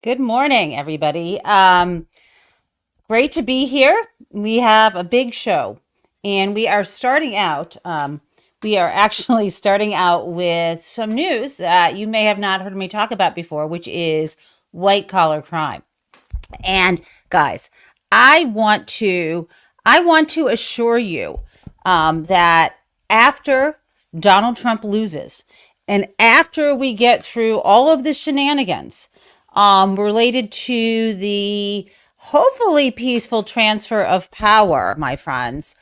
Good morning, everybody. Great to be here. We have a big show, and we are starting out. We are actually starting out with some news that you may have not heard me talk about before, which is white collar crime. And guys, I want to I want to assure you that after Donald Trump loses, and after we get through all of the shenanigans related to the hopefully peaceful transfer of power, my friends,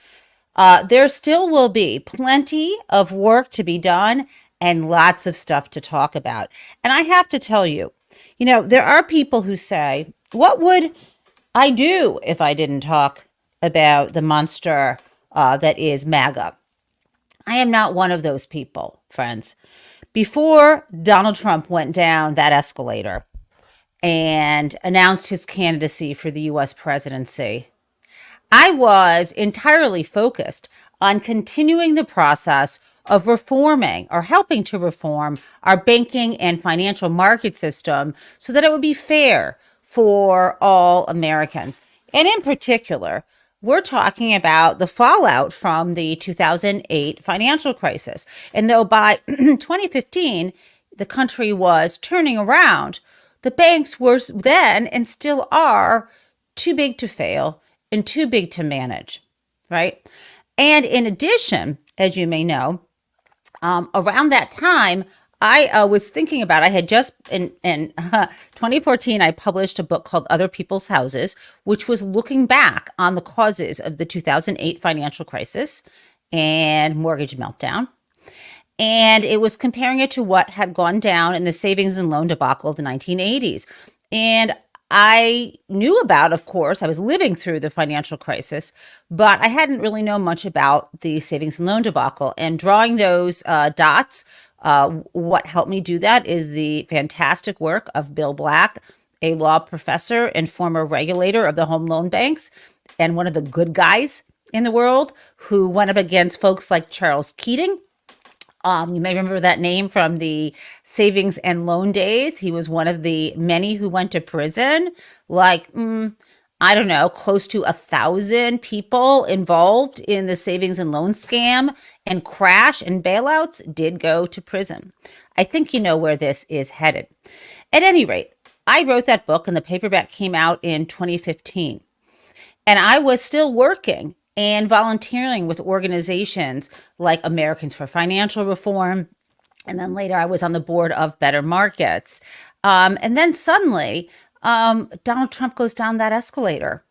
there still will be plenty of work to be done and lots of stuff to talk about. And I have to tell you, there are people who say, what would I do if I didn't talk about the monster that is MAGA? I am not one of those people, friends. Before Donald Trump went down that escalator and announced his candidacy for the US presidency, I was entirely focused on continuing the process of reforming or helping to reform our banking and financial market system so that it would be fair for all Americans. And in particular, we're talking about the fallout from the 2008 financial crisis. And though by 2015, the country was turning around, the banks were then and still are too big to fail and too big to manage, right? And in addition, as you may know, around that time, I was thinking about, I had just in 2014, I published a book called Other People's Houses, which was looking back on the causes of the 2008 financial crisis and mortgage meltdown. And it was comparing it to what had gone down in the savings and loan debacle of the 1980s. And I knew about, of course, I was living through the financial crisis, but I hadn't really known much about the savings and loan debacle. And drawing those dots, what helped me do that is the fantastic work of Bill Black, a law professor and former regulator of the home loan banks, and one of the good guys in the world who went up against folks like Charles Keating. You may remember that name from the savings and loan days. He was one of the many who went to prison, I don't know, close to 1,000 people involved in the savings and loan scam and crash and bailouts did go to prison. I think you know where this is headed. At any rate, I wrote that book and the paperback came out in 2015. And I was still working and volunteering with organizations like Americans for Financial Reform. And then later I was on the board of Better Markets. And then suddenly, Donald Trump goes down that escalator.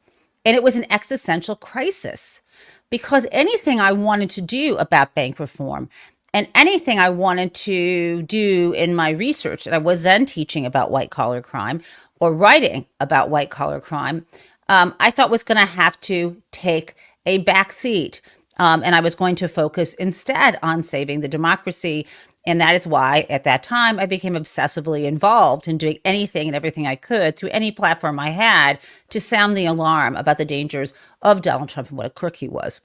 And it was an existential crisis because anything I wanted to do about bank reform and anything I wanted to do in my research that I was then teaching about white collar crime or writing about white collar crime, I thought was going to have to take a back seat. And I was going to focus instead on saving the democracy. And that is why at that time I became obsessively involved in doing anything and everything I could through any platform I had to sound the alarm about the dangers of Donald Trump and what a crook he was.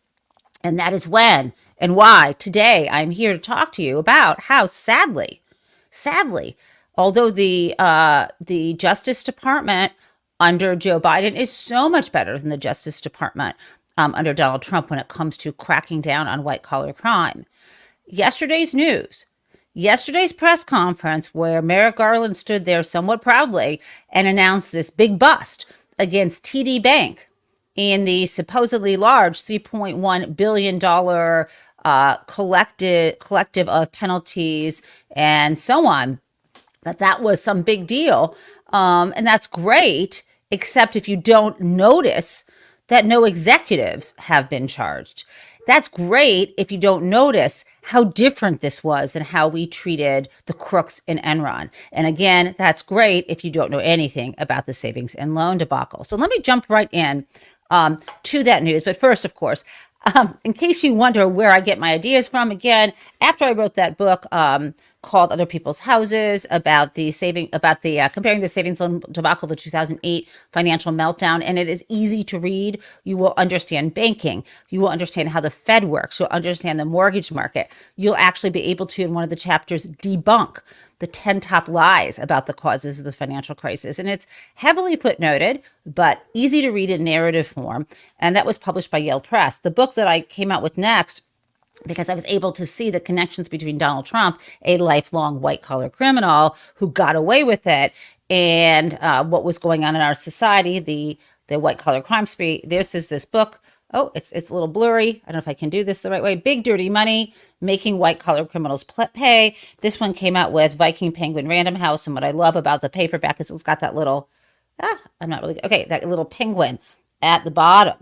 And that is when and why today I'm here to talk to you about how sadly, although the Justice Department under Joe Biden is so much better than the Justice Department under Donald Trump when it comes to cracking down on white collar crime. Yesterday's news, yesterday's press conference where Merrick Garland stood there somewhat proudly and announced this big bust against TD Bank in the supposedly large $3.1 billion collective of penalties and so on, that was some big deal. And that's great, except if you don't notice that no executives have been charged. That's great if you don't notice how different this was and how we treated the crooks in Enron. And again, that's great if you don't know anything about the savings and loan debacle. So let me jump right in to that news. But first, of course, in case you wonder where I get my ideas from, again, after I wrote that book called other people's houses, about the saving, about the comparing the savings loan debacle to 2008 financial meltdown. And it is easy to read. You will understand banking. You will understand how the Fed works. You'll understand the mortgage market. You'll actually be able to, in one of the chapters, debunk the 10 top lies about the causes of the financial crisis. And it's heavily footnoted, but easy to read in narrative form. And that was published by Yale Press. The book that I came out with next, because I was able to see the connections between Donald Trump, a lifelong white collar criminal who got away with it, and what was going on in our society, the white collar crime spree. This book. Oh, it's a little blurry. I don't know if I can do this the right way. Big Dirty Money, Making White Collar Criminals Pay. This one came out with Viking Penguin Random House, and what I love about the paperback is it's got that little, I'm not really, okay, that little penguin at the bottom.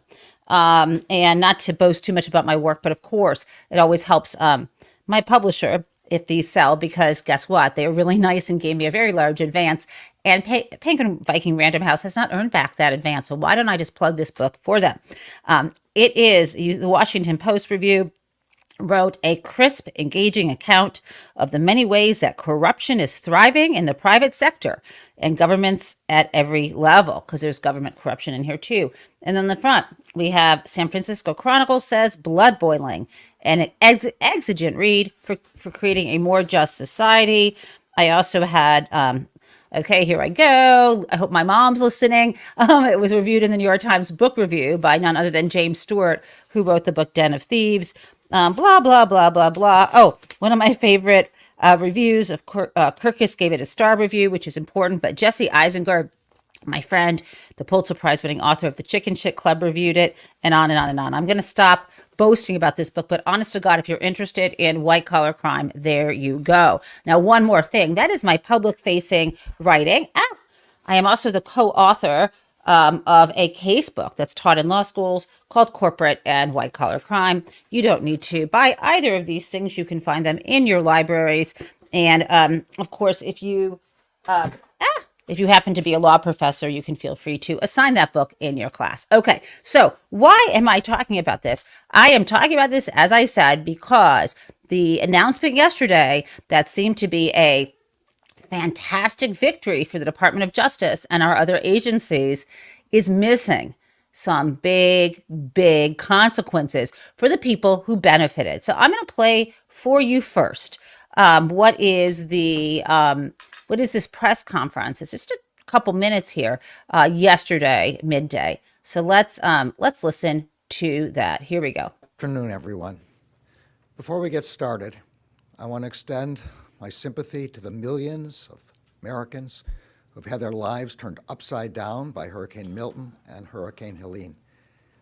And not to boast too much about my work, but of course, it always helps my publisher if these sell, because guess what? They were really nice and gave me a very large advance. And Penguin Viking Random House has not earned back that advance. So why don't I just plug this book for them? It is the Washington Post review wrote a crisp, engaging account of the many ways that corruption is thriving in the private sector and governments at every level, because there's government corruption in here too. And then the front, we have San Francisco Chronicle says blood boiling, and an exigent read for creating a more just society. I also had okay, here I go. I hope my mom's listening. It was reviewed in the New York Times Book Review by none other than James Stewart, who wrote the book Den of Thieves. Blah, blah, blah, blah, blah. Oh, one of my favorite reviews of Kirkus gave it a star review, which is important. But Jesse Eisinger, my friend, the Pulitzer Prize winning author of The Chicken Shit Club, reviewed it, and on and on and on. I'm going to stop boasting about this book, but honest to God, if you're interested in white collar crime, there you go. Now, one more thing. That is my public facing writing. I am also the co-author of a case book that's taught in law schools called Corporate and White Collar Crime. You don't need to buy either of these things. You can find them in your libraries. And of course, if you happen to be a law professor, you can feel free to assign that book in your class. Okay, so why am I talking about this? I am talking about this, as I said, because the announcement yesterday that seemed to be a fantastic victory for the Department of Justice and our other agencies is missing some big, big consequences for the people who benefited. So I'm going to play for you first. What is this press conference? It's just a couple minutes here, yesterday, midday. So let's listen to that. Here we go. Afternoon, everyone. Before we get started, I want to extend my sympathy to the millions of Americans who've had their lives turned upside down by Hurricane Milton and Hurricane Helene.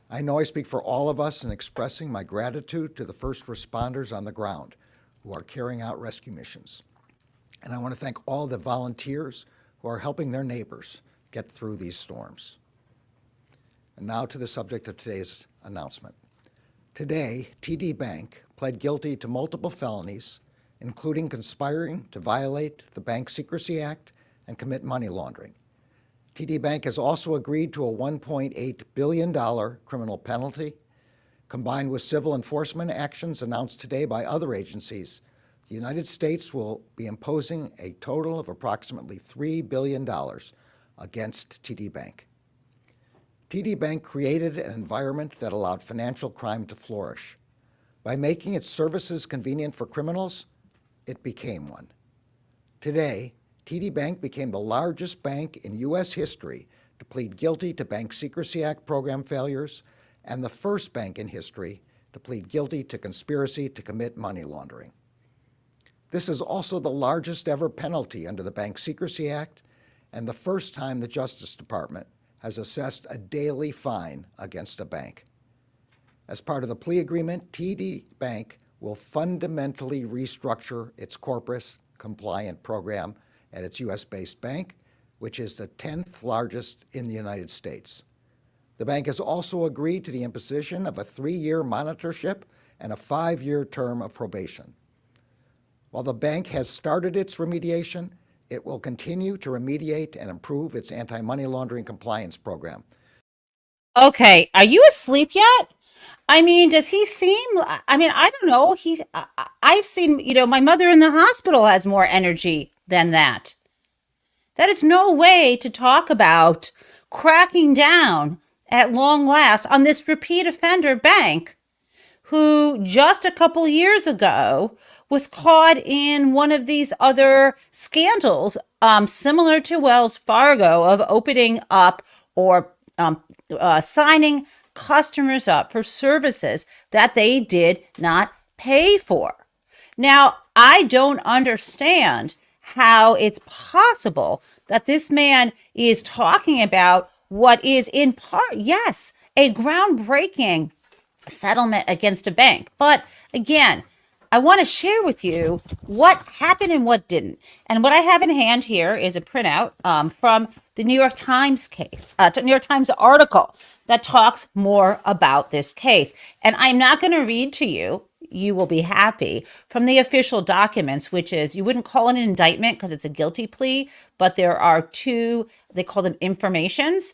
I know I speak for all of us in expressing my gratitude to the first responders on the ground who are carrying out rescue missions. And I want to thank all the volunteers who are helping their neighbors get through these storms. And now to the subject of today's announcement. Today, TD Bank pled guilty to multiple felonies, including conspiring to violate the Bank Secrecy Act and commit money laundering. TD Bank has also agreed to a $1.8 billion criminal penalty. Combined with civil enforcement actions announced today by other agencies, the United States will be imposing a total of approximately $3 billion against TD Bank. TD Bank created an environment that allowed financial crime to flourish. By making its services convenient for criminals, it became one. Today, TD Bank became the largest bank in U.S. history to plead guilty to Bank Secrecy Act program failures, and the first bank in history to plead guilty to conspiracy to commit money laundering. This is also the largest ever penalty under the Bank Secrecy Act, and the first time the Justice Department has assessed a daily fine against a bank. As part of the plea agreement, TD Bank will fundamentally restructure its corporate compliant program at its U.S.-based bank, which is the 10th largest in the United States. The bank has also agreed to the imposition of a 3-year monitorship and a 5-year term of probation. While the bank has started its remediation, it will continue to remediate and improve its anti-money laundering compliance program. Okay, are you asleep yet? I mean, does he seem? I mean, I don't know. I I've seen, my mother in the hospital has more energy than that. That is no way to talk about cracking down at long last on this repeat offender bank who just a couple years ago was caught in one of these other scandals, similar to Wells Fargo, of opening up or signing customers up for services that they did not pay for. Now, I don't understand how it's possible that this man is talking about what is in part, yes, a groundbreaking settlement against a bank. But again, I want to share with you what happened and what didn't. And what I have in hand here is a printout from the New York Times case, New York Times article that talks more about this case. And I'm not going to read to you. You will be happy from the official documents, which is, you wouldn't call it an indictment because it's a guilty plea, but there are two, they call them informations,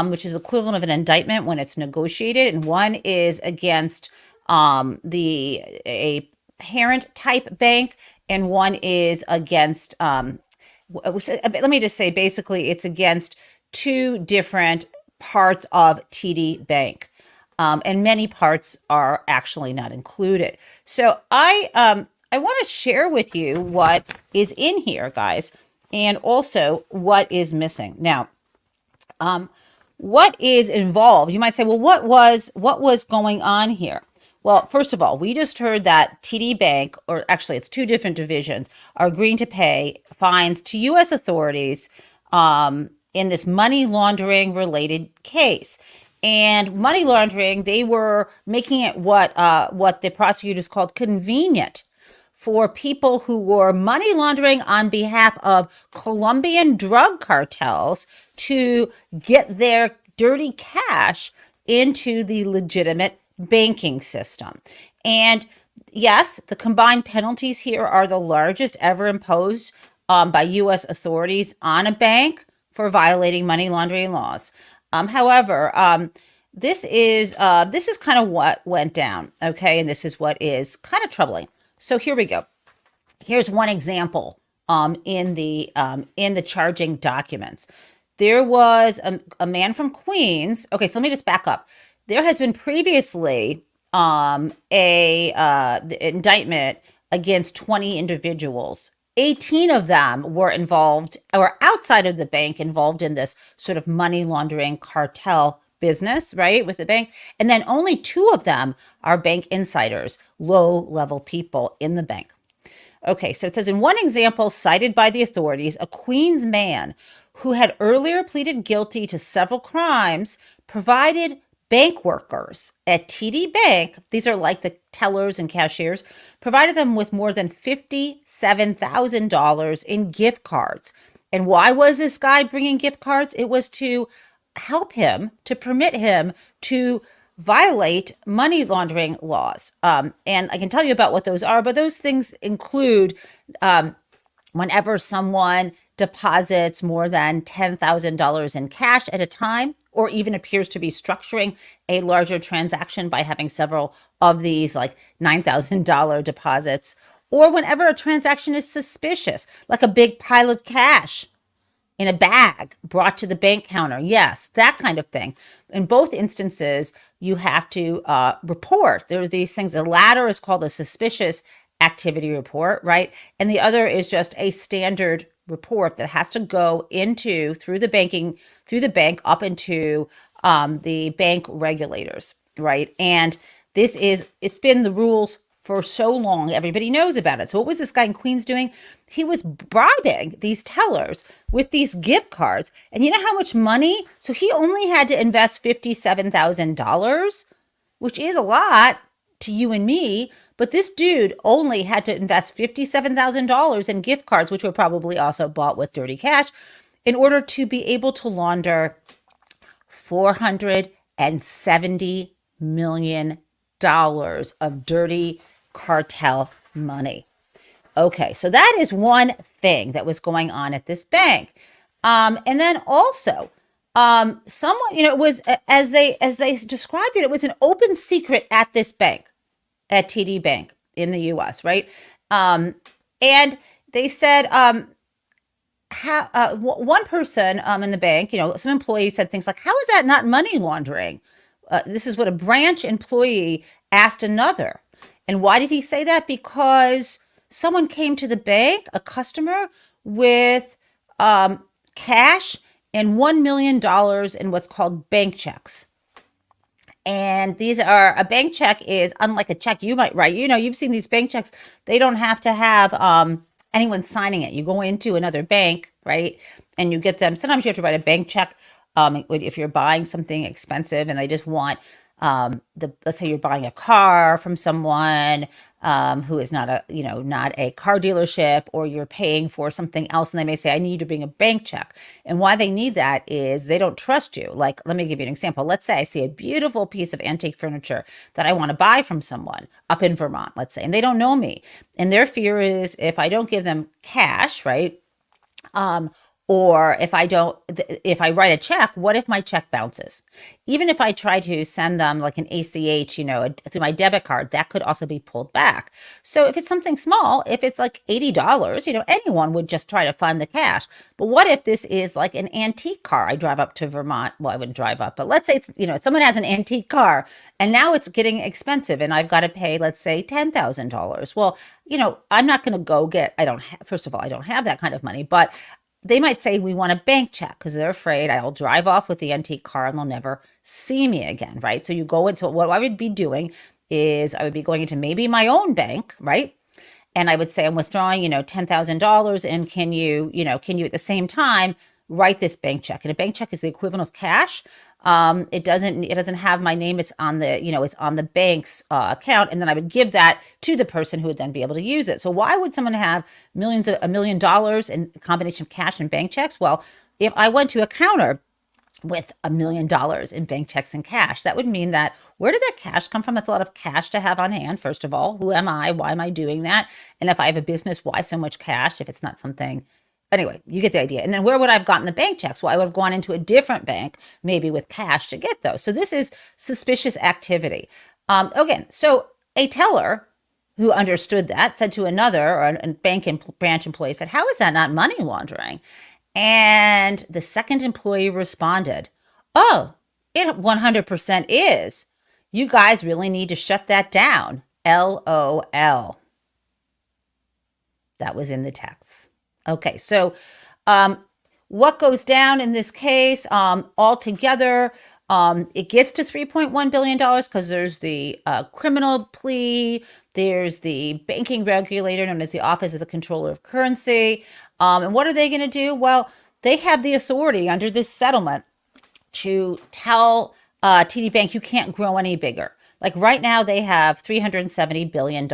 which is equivalent of an indictment when it's negotiated. And one is against a parent type bank, and one is against, let me just say, basically, it's against two different parts of TD Bank. And many parts are actually not included. So I want to share with you what is in here, guys, and also what is missing. Now, what is involved? You might say, well, what was going on here? Well, first of all, we just heard that TD Bank, or actually it's two different divisions, are agreeing to pay fines to U.S. authorities in this money laundering related case. And money laundering, they were making it what the prosecutors called convenient for people who were money laundering on behalf of Colombian drug cartels to get their dirty cash into the legitimate banking system. And yes, the combined penalties here are the largest ever imposed by U.S. authorities on a bank for violating money laundering laws. However, this is kind of what went down, okay? And this is what is kind of troubling. So here we go. Here's one example in the charging documents. There was a man from Queens. Okay, so let me just back up. There has been previously the indictment against 20 individuals. 18 of them were involved or outside of the bank involved in this sort of money laundering cartel business, right, with the bank. And then only 2 of them are bank insiders, low-level people in the bank. Okay, so it says in one example cited by the authorities, a Queens man who had earlier pleaded guilty to several crimes provided bank workers at TD Bank, these are like the tellers and cashiers, provided them with more than $57,000 in gift cards. And why was this guy bringing gift cards? It was to help him, to permit him to violate money laundering laws. And I can tell you about what those are, but those things include whenever someone deposits more than $10,000 in cash at a time, or even appears to be structuring a larger transaction by having several of these like $9,000 deposits, or whenever a transaction is suspicious, like a big pile of cash in a bag brought to the bank counter. Yes, that kind of thing. In both instances, you have to report. There are these things. The latter is called a suspicious activity report, right? And the other is just a standard report that has to go through the bank up into the bank regulators, right? And it's been the rules for so long. Everybody knows about it. So what was this guy in Queens doing? He was bribing these tellers with these gift cards. And you know how much money? So he only had to invest $57,000, which is a lot to you and me. But this dude only had to invest $57,000 in gift cards, which were probably also bought with dirty cash, in order to be able to launder $470 million of dirty cartel money. Okay, so that is one thing that was going on at this bank. And then also, someone, it was, as they described it, it was an open secret at this bank, at TD Bank. in the US, right? And they said, one person in the bank, some employees said things like, how is that not money laundering? This is what a branch employee asked another. And why did he say that? Because someone came to the bank, a customer, with cash and $1 million in what's called bank checks. And these are, a bank check is unlike a check you might write. You've seen these bank checks. They don't have to have anyone signing it. You go into another bank, right? And you get them. Sometimes you have to write a bank check if you're buying something expensive and they just want let's say you're buying a car from someone who is not a car dealership, or you're paying for something else, and they may say, I need you to bring a bank check. And why they need that is they don't trust you. Like, let me give you an example. Let's say I see a beautiful piece of antique furniture that I want to buy from someone up in Vermont, let's say, and they don't know me. And their fear is, if I don't give them cash, right? Or if I write a check, what if my check bounces? Even if I try to send them like an ACH, through my debit card, that could also be pulled back. So if it's something small, if it's like $80, anyone would just try to fund the cash. But what if this is like an antique car? I drive up to Vermont. Well, I wouldn't drive up, but let's say it's, someone has an antique car and now it's getting expensive and I've got to pay, let's say $10,000. Well, I'm not going to go first of all, I don't have that kind of money, but they might say, we want a bank check, because they're afraid I'll drive off with the antique car and they'll never see me again, right? So you go into, what I would be doing is I would be going into maybe my own bank, right? And I would say, I'm withdrawing, $10,000, and can you at the same time write this bank check? And a bank check is the equivalent of cash. It doesn't have my name. It's on it's on the bank's account. And then I would give that to the person who would then be able to use it. So why would someone have $1 million in a combination of cash and bank checks? Well, if I went to a counter with $1 million in bank checks and cash, that would mean that, where did that cash come from? That's a lot of cash to have on hand. First of all, who am I? Why am I doing that? And if I have a business, why so much cash if it's not something? Anyway, you get the idea. And then where would I have gotten the bank checks? Well, I would have gone into a different bank, maybe with cash, to get those. So this is suspicious activity. Again, so a teller who understood that said to another, or a bank and branch employee said, how is that not money laundering? And the second employee responded, oh, it 100% is. You guys really need to shut that down. LOL. That was in the text. Okay, so what goes down in this case? Altogether, it gets to $3.1 billion because there's the criminal plea, there's the banking regulator known as the Office of the Controller of Currency. And what are they going to do? Well, they have the authority under this settlement to tell TD Bank, you can't grow any bigger. Like right now, they have $370 billion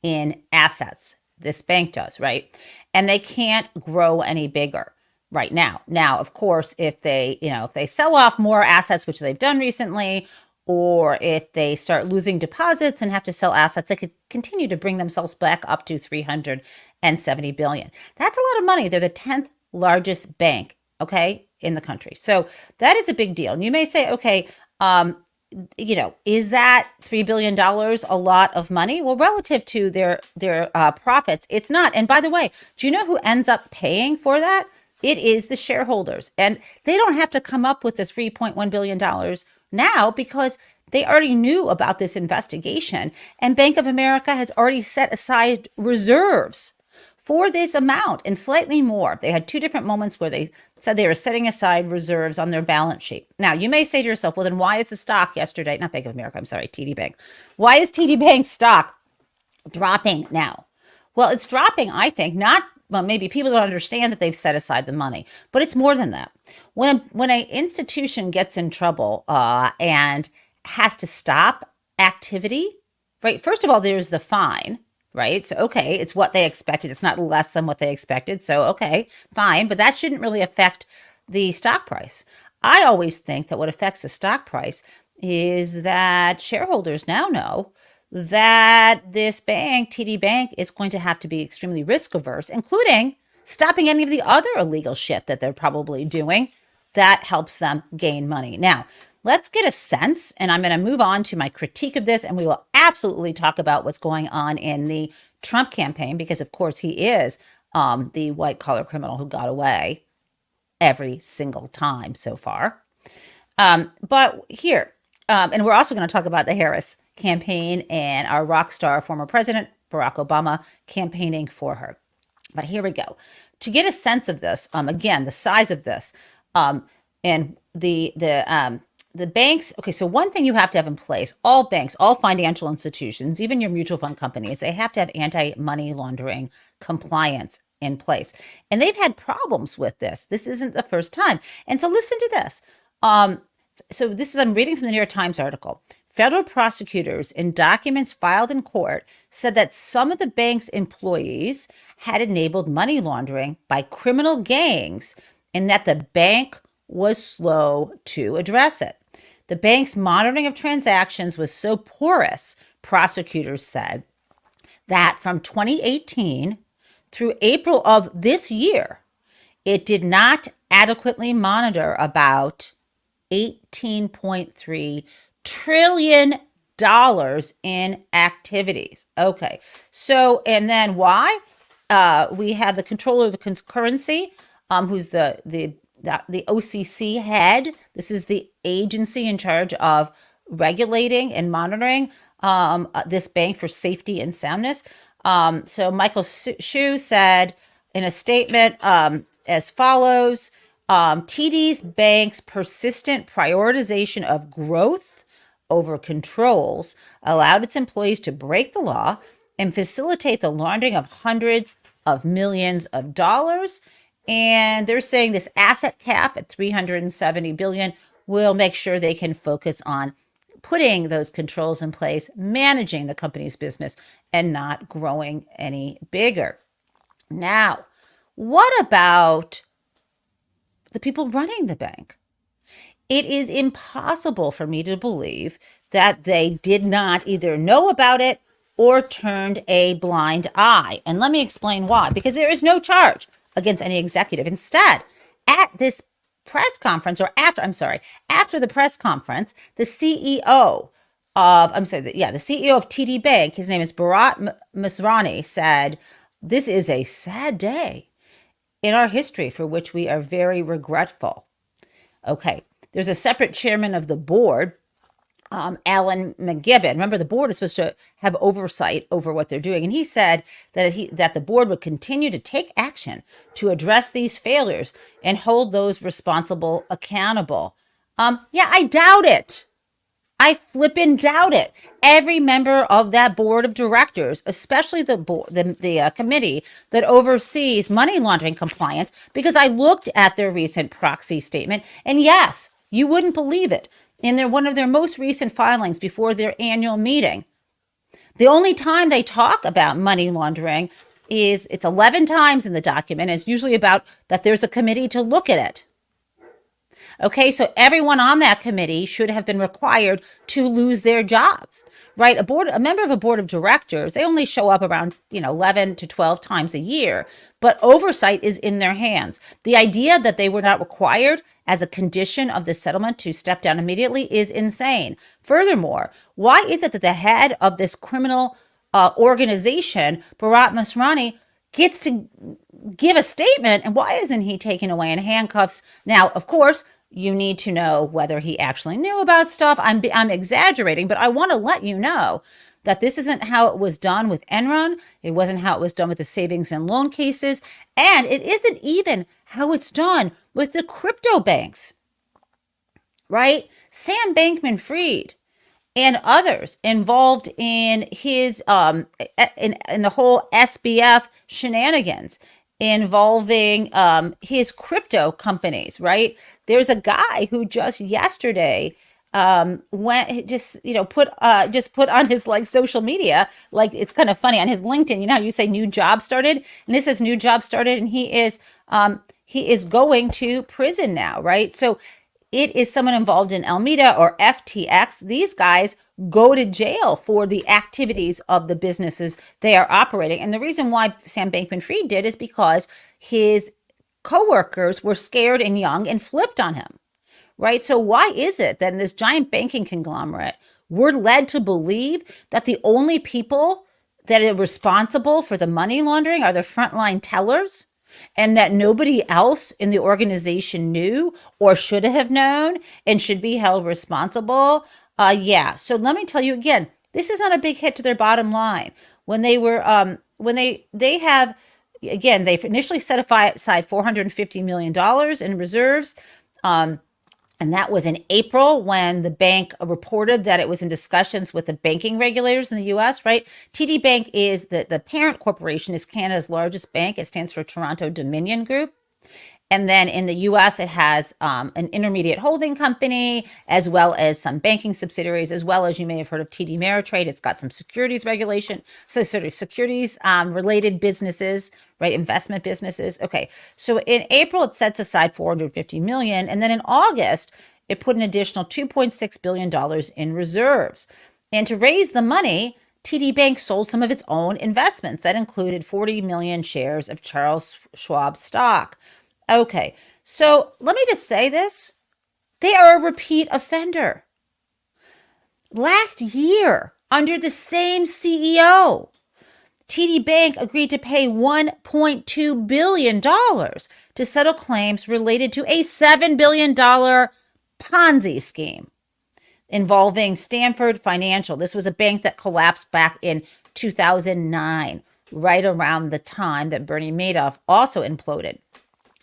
in assets. This bank does, right? And they can't grow any bigger right now. Now, of course, if they sell off more assets, which they've done recently, or if they start losing deposits and have to sell assets, they could continue to bring themselves back up to $370 billion. That's a lot of money. They're the 10th largest bank, okay, in the country. So that is a big deal. And you may say, okay, is that $3 billion a lot of money? Well, relative to their profits, it's not. And by the way, do you know who ends up paying for that? It is the shareholders. And they don't have to come up with the $3.1 billion now, because they already knew about this investigation. And Bank of America has already set aside reserves for this amount and slightly more. They had two different moments where they said they were setting aside reserves on their balance sheet. Now, you may say to yourself, well, then why is the stock yesterday, not Bank of America, I'm sorry, TD Bank. Why is TD Bank stock dropping now? Well, it's dropping, I think, maybe people don't understand that they've set aside the money, but it's more than that. When an institution gets in trouble and has to stop activity, right? First of all, there's the fine. Right? So, okay, it's what they expected. It's not less than what they expected. So, okay, fine. But that shouldn't really affect the stock price. I always think that what affects the stock price is that shareholders now know that this bank, TD Bank, is going to have to be extremely risk averse, including stopping any of the other illegal shit that they're probably doing that helps them gain money. Now, let's get a sense, and I'm going to move on to my critique of this, and we will absolutely talk about what's going on in the Trump campaign, because of course he is the white collar criminal who got away every single time so far. But here, and we're also going to talk about the Harris campaign and our rock star former president, Barack Obama, campaigning for her. But here we go. To get a sense of this, again, the size of this, and the banks. Okay, so one thing you have to have in place: all banks, all financial institutions, even your mutual fund companies, they have to have anti-money laundering compliance in place, and they've had problems with this. This isn't the first time, and so listen to this. So this is, I'm reading from the New York Times article. Federal prosecutors in documents filed in court said that some of the bank's employees had enabled money laundering by criminal gangs and that the bank was slow to address it. The bank's monitoring of transactions was so porous, prosecutors said, that from 2018 through April of this year, it did not adequately monitor about $18.3 trillion in activities. Okay, so, and then why? We have the controller of the currency, who's the OCC head. This is the agency in charge of regulating and monitoring this bank for safety and soundness. So Michael Hsu said in a statement as follows: TD's bank's persistent prioritization of growth over controls allowed its employees to break the law and facilitate the laundering of hundreds of millions of dollars. And they're saying this asset cap at $370 billion will make sure they can focus on putting those controls in place, managing the company's business, and not growing any bigger. Now, what about the people running the bank? It is impossible for me to believe that they did not either know about it or turned a blind eye. And let me explain why. Because there is no charge against any executive. Instead, at this press conference, or after the press conference, the CEO of TD Bank, his name is Bharat Masrani, said, "This is a sad day in our history for which we are very regretful." Okay, there's a separate chairman of the board, Alan McGibbon. Remember, the board is supposed to have oversight over what they're doing. And he said that the board would continue to take action to address these failures and hold those responsible accountable. I doubt it. I flippin' doubt it. Every member of that board of directors, especially the committee that oversees money laundering compliance, because I looked at their recent proxy statement, and yes, you wouldn't believe it. In one of their most recent filings before their annual meeting, the only time they talk about money laundering is it's 11 times in the document. It's usually about that there's a committee to look at it. Okay, so everyone on that committee should have been required to lose their jobs, right? A member of a board of directors, they only show up around 11 to 12 times a year, but oversight is in their hands. The idea that they were not required as a condition of the settlement to step down immediately is insane. Furthermore, why is it that the head of this criminal organization, Bharat Masrani, gets to give a statement, and why isn't he taken away in handcuffs? Now, of course, you need to know whether he actually knew about stuff. I'm exaggerating, but I want to let you know that this isn't how it was done with Enron. It wasn't how it was done with the savings and loan cases. And it isn't even how it's done with the crypto banks, right? Sam Bankman-Fried and others involved in his in the whole SBF shenanigans involving his crypto companies, right? There's a guy who just yesterday put on his social media, it's kind of funny, on his LinkedIn, how you say new job started, and this is new job started, and he is going to prison now, right? So it is someone involved in Alameda or FTX. These guys go to jail for the activities of the businesses they are operating. And the reason why Sam Bankman-Fried did is because his coworkers were scared and young and flipped on him, right? So why is it that in this giant banking conglomerate, we're led to believe that the only people that are responsible for the money laundering are the frontline tellers, and that nobody else in the organization knew or should have known and should be held responsible? Yeah. So let me tell you again, this is not a big hit to their bottom line. When they were, when they have, again, they've initially set aside $450 million in reserves. And that was in April when the bank reported that it was in discussions with the banking regulators in the US, right? TD Bank is the parent corporation, is Canada's largest bank. It stands for Toronto Dominion Group. And then in the US, it has an intermediate holding company, as well as some banking subsidiaries, as well as you may have heard of TD Ameritrade. It's got some securities regulation, so sort of securities related businesses, right? Investment businesses. Okay. So in April, it sets aside $450 million. And then in August, it put an additional $2.6 billion in reserves. And to raise the money, TD Bank sold some of its own investments. That included 40 million shares of Charles Schwab stock. Okay, so let me just say this. They are a repeat offender. Last year, under the same CEO, TD Bank agreed to pay $1.2 billion to settle claims related to a $7 billion Ponzi scheme involving Stanford Financial. This was a bank that collapsed back in 2009, right around the time that Bernie Madoff also imploded.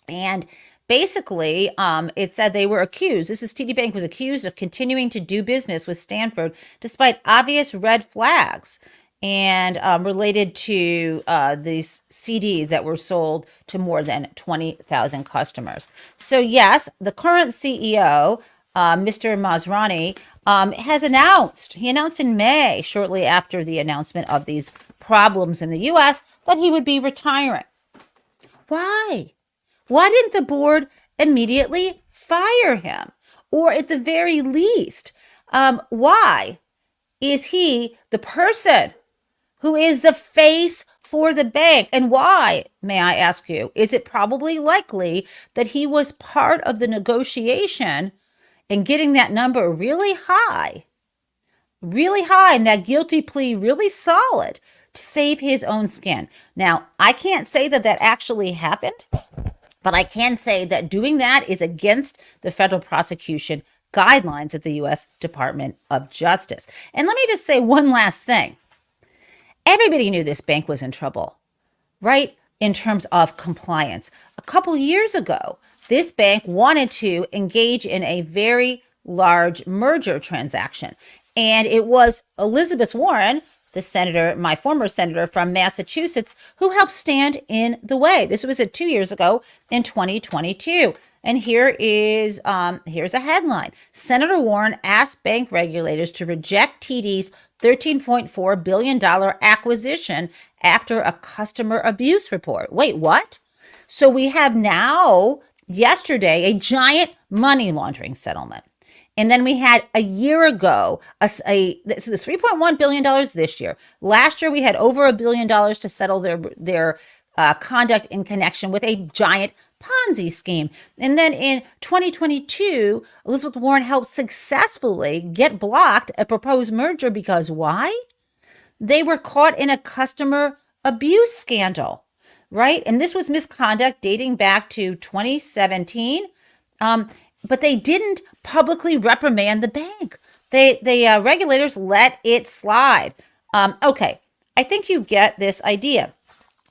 And basically, it said they were accused. This is TD Bank was accused of continuing to do business with Stanford despite obvious red flags and related to these CDs that were sold to more than 20,000 customers. So yes, the current CEO, Mr. Masrani, has announced, he announced in May, shortly after the announcement of these problems in the US, that he would be retiring. Why? Why didn't the board immediately fire him? Or at the very least, why is he the person who is the face for the bank? And why, may I ask you, is it probably likely that he was part of the negotiation and getting that number really high, and that guilty plea really solid to save his own skin? Now, I can't say that that actually happened, but I can say that doing that is against the federal prosecution guidelines at the U.S. Department of Justice. And let me just say one last thing. Everybody knew this bank was in trouble, right? In terms of compliance. A couple years ago, this bank wanted to engage in a very large merger transaction. And it was Elizabeth Warren, the senator, my former senator from Massachusetts, who helped stand in the way. This was 2 years ago in 2022. And here's a headline. Senator Warren asked bank regulators to reject TD's $13.4 billion acquisition after a customer abuse report. Wait, what? So we have now, yesterday, a giant money laundering settlement. And then we had a year ago, so the $3.1 billion this year. Last year, we had over $1 billion to settle their conduct in connection with a giant Ponzi scheme. And then in 2022, Elizabeth Warren helped successfully get blocked a proposed merger because why? They were caught in a customer abuse scandal, right? And this was misconduct dating back to 2017. But they didn't publicly reprimand the bank. The regulators let it slide. Okay, I think you get this idea.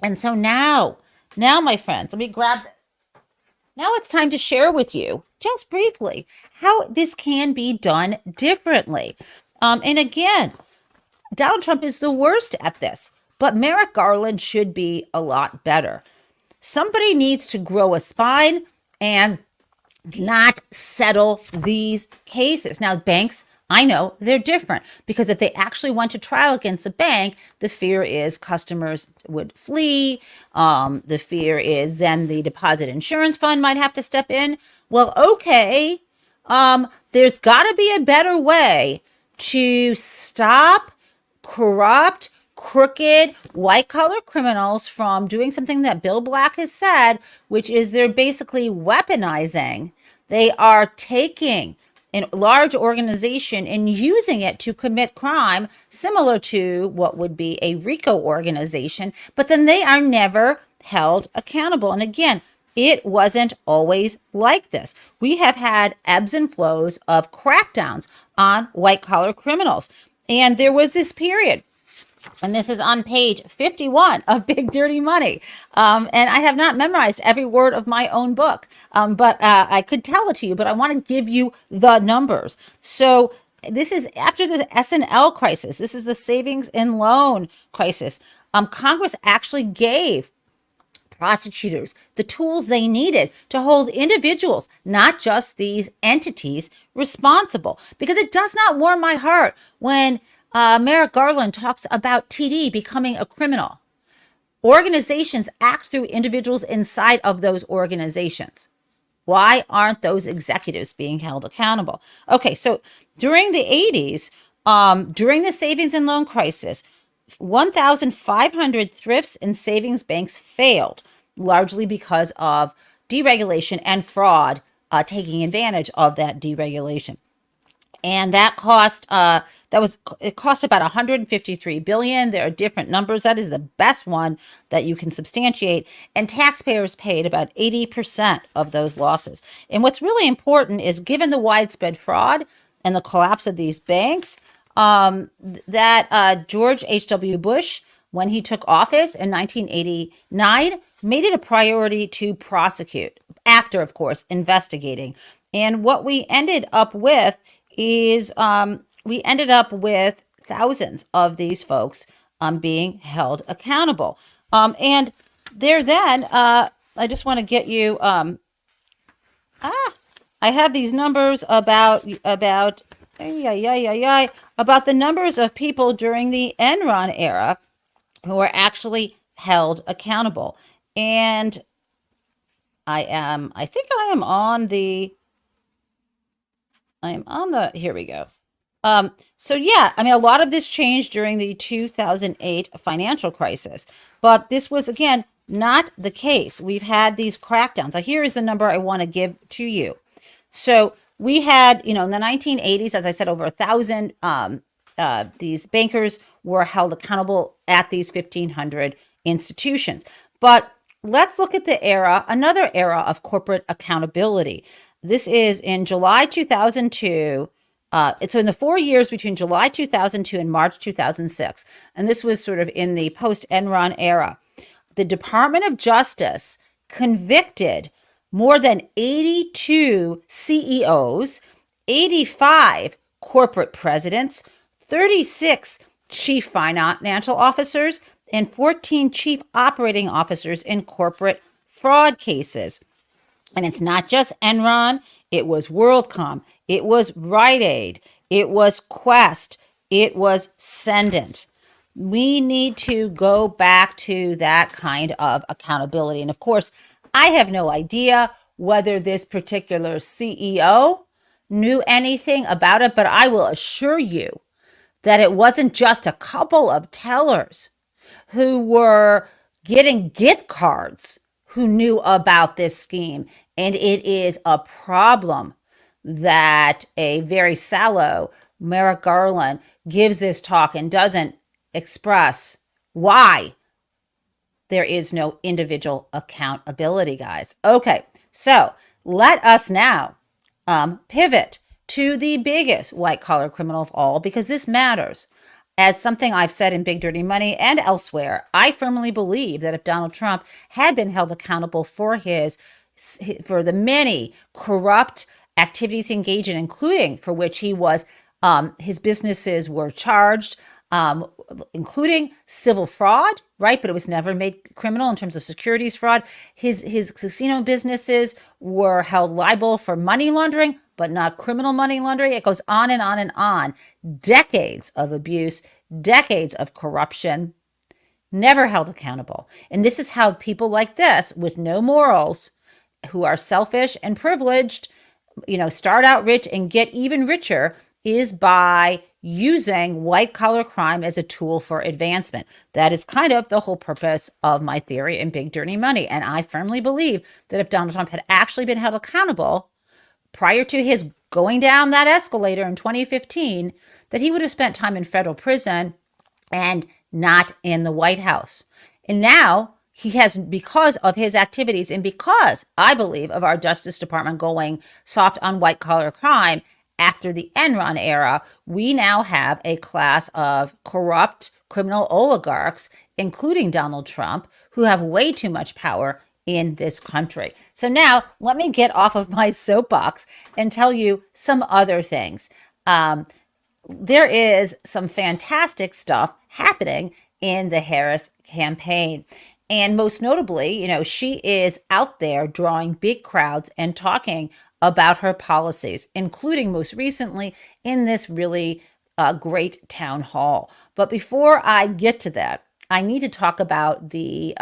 And so now, my friends, let me grab this. Now it's time to share with you, just briefly, how this can be done differently. And again, Donald Trump is the worst at this, but Merrick Garland should be a lot better. Somebody needs to grow a spine and not settle these cases. Now, banks, I know they're different because if they actually went to trial against a bank, the fear is customers would flee. The fear is then the deposit insurance fund might have to step in. Well, okay, there's got to be a better way to stop corrupt, crooked, white-collar criminals from doing something that Bill Black has said, which is they're basically weaponizing They are taking a large organization and using it to commit crime, similar to what would be a RICO organization, but then they are never held accountable. And again, it wasn't always like this. We have had ebbs and flows of crackdowns on white collar criminals. And there was this period, and this is on page 51 of Big Dirty Money. And I have not memorized every word of my own book, but I could tell it to you, but I want to give you the numbers. So this is after the S&L crisis. This is the savings and loan crisis. Congress actually gave prosecutors the tools they needed to hold individuals, not just these entities, responsible. Because it does not warm my heart when Merrick Garland talks about TD becoming a criminal. Organizations act through individuals inside of those organizations. Why aren't those executives being held accountable? Okay, so during the 80s, during the savings and loan crisis, 1,500 thrifts and savings banks failed, largely because of deregulation and fraud taking advantage of that deregulation. And that cost it cost about 153 billion. There are different numbers. That is the best one that you can substantiate. And taxpayers paid about 80% of those losses. And what's really important is, given the widespread fraud and the collapse of these banks, that George H.W. Bush, when he took office in 1989, made it a priority to prosecute, after, of course, investigating. And what we ended up with is thousands of these folks being held accountable. And there then, I just want to get you, I have these numbers about the numbers of people during the Enron era who were actually held accountable. And I am on the, here we go. So yeah, I mean, a lot of this changed during the 2008 financial crisis, but this was, again, not the case. We've had these crackdowns. Now, here is the number I want to give to you. So we had, in the 1980s, as I said, over 1,000 these bankers were held accountable at these 1,500 institutions. But let's look at another era of corporate accountability. This is in July 2002. So in the 4 years between July 2002 and March 2006, and this was sort of in the post-Enron era, the Department of Justice convicted more than 82 CEOs, 85 corporate presidents, 36 chief financial officers, and 14 chief operating officers in corporate fraud cases. And it's not just Enron. It was WorldCom. It was Rite Aid. It was Quest. It was Cendant. We need to go back to that kind of accountability. And of course, I have no idea whether this particular CEO knew anything about it, but I will assure you that it wasn't just a couple of tellers who were getting gift cards who knew about this scheme. And it is a problem that a very sallow Merrick Garland gives this talk and doesn't express why there is no individual accountability, guys. Okay, so let us now pivot to the biggest white-collar criminal of all, because this matters. As something I've said in Big Dirty Money and elsewhere, I firmly believe that if Donald Trump had been held accountable for the many corrupt activities he engaged in, including for which he was, his businesses were charged, including civil fraud, right? But it was never made criminal in terms of securities fraud. His casino businesses were held liable for money laundering, but not criminal money laundering. It goes on and on and on. Decades of abuse, decades of corruption, never held accountable. And this is how people like this, with no morals, who are selfish and privileged, start out rich and get even richer, is by using white-collar crime as a tool for advancement. That is kind of the whole purpose of my theory in Big Dirty Money. And I firmly believe that if Donald Trump had actually been held accountable prior to his going down that escalator in 2015, that he would have spent time in federal prison and not in the White House. And now he has, because of his activities and because I believe of our Justice Department going soft on white collar crime after the Enron era, we now have a class of corrupt criminal oligarchs, including Donald Trump, who have way too much power in this country. So now let me get off of my soapbox and tell you some other things. There is some fantastic stuff happening in the Harris campaign. And most notably, she is out there drawing big crowds and talking about her policies, including most recently in this really great town hall. But before I get to that, I need to talk about the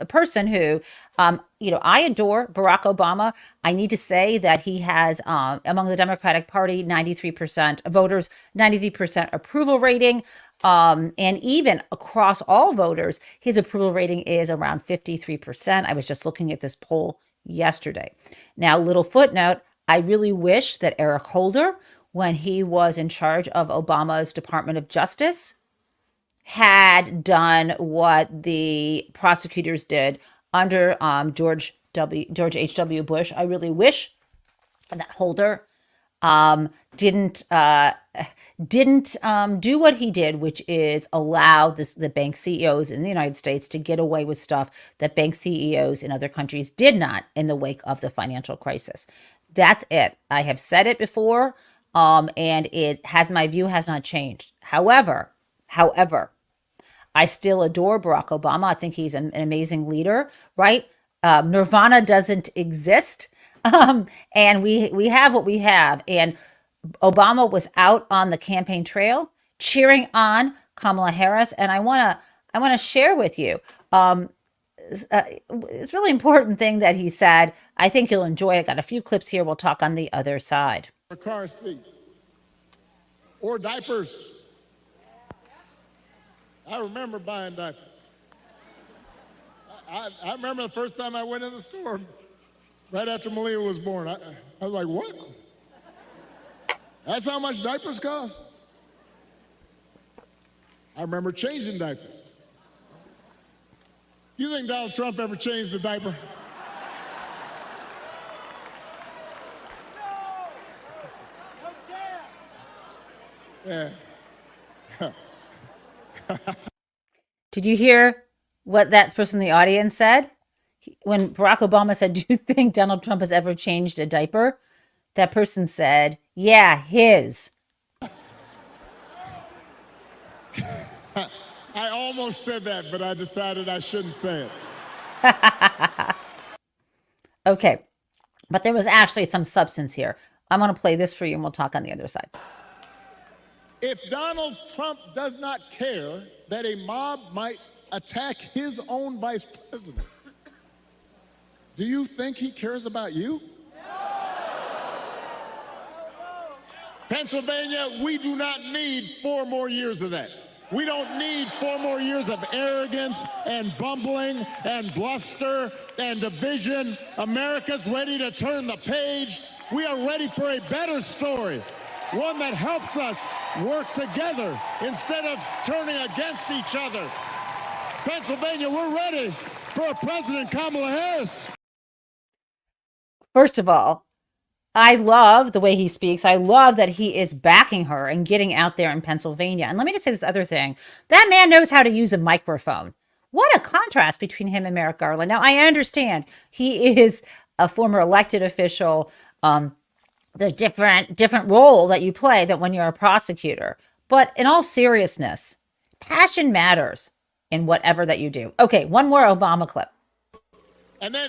person who, I adore Barack Obama. I need to say that he has, among the Democratic Party, 93% of voters, 93% approval rating. And even across all voters, his approval rating is around 53%. I was just looking at this poll yesterday. Now, little footnote, I really wish that Eric Holder, when he was in charge of Obama's Department of Justice, had done what the prosecutors did under George H.W. Bush. I really wish that Holder didn't do what he did, which is allow the bank CEOs in the United States to get away with stuff that bank CEOs in other countries did not in the wake of the financial crisis. That's it. I have said it before, and my view has not changed. However, I still adore Barack Obama. I think he's an amazing leader, right? Nirvana doesn't exist. And we have what we have. And Obama was out on the campaign trail cheering on Kamala Harris. And I want to share with you, it's a really important thing that he said. I think you'll enjoy it. Got a few clips here. We'll talk on the other side. A car seat or diapers. I remember buying diapers. I remember the first time I went in the store right after Malia was born. I was like, what? That's how much diapers cost? I remember changing diapers. You think Donald Trump ever changed a diaper? Yeah. Did you hear what that person in the audience said? When Barack Obama said, do you think Donald Trump has ever changed a diaper? That person said, yeah, his. I almost said that, but I decided I shouldn't say it. Okay, but there was actually some substance here. I'm going to play this for you and we'll talk on the other side. If Donald Trump does not care that a mob might attack his own vice president, do you think he cares about you? Pennsylvania, we do not need 4 more years of that. We don't need 4 more years of arrogance and bumbling and bluster and division. America's ready to turn the page. We are ready for a better story, one that helps us work together instead of turning against each other. Pennsylvania, we're ready for a President Kamala Harris. First of all, I love the way he speaks. I love that he is backing her and getting out there in Pennsylvania. And let me just say this other thing. That man knows how to use a microphone. What a contrast between him and Merrick Garland. Now, I understand he is a former elected official, the different role that you play than when you're a prosecutor. But in all seriousness, passion matters in whatever that you do. Okay, one more Obama clip. And then,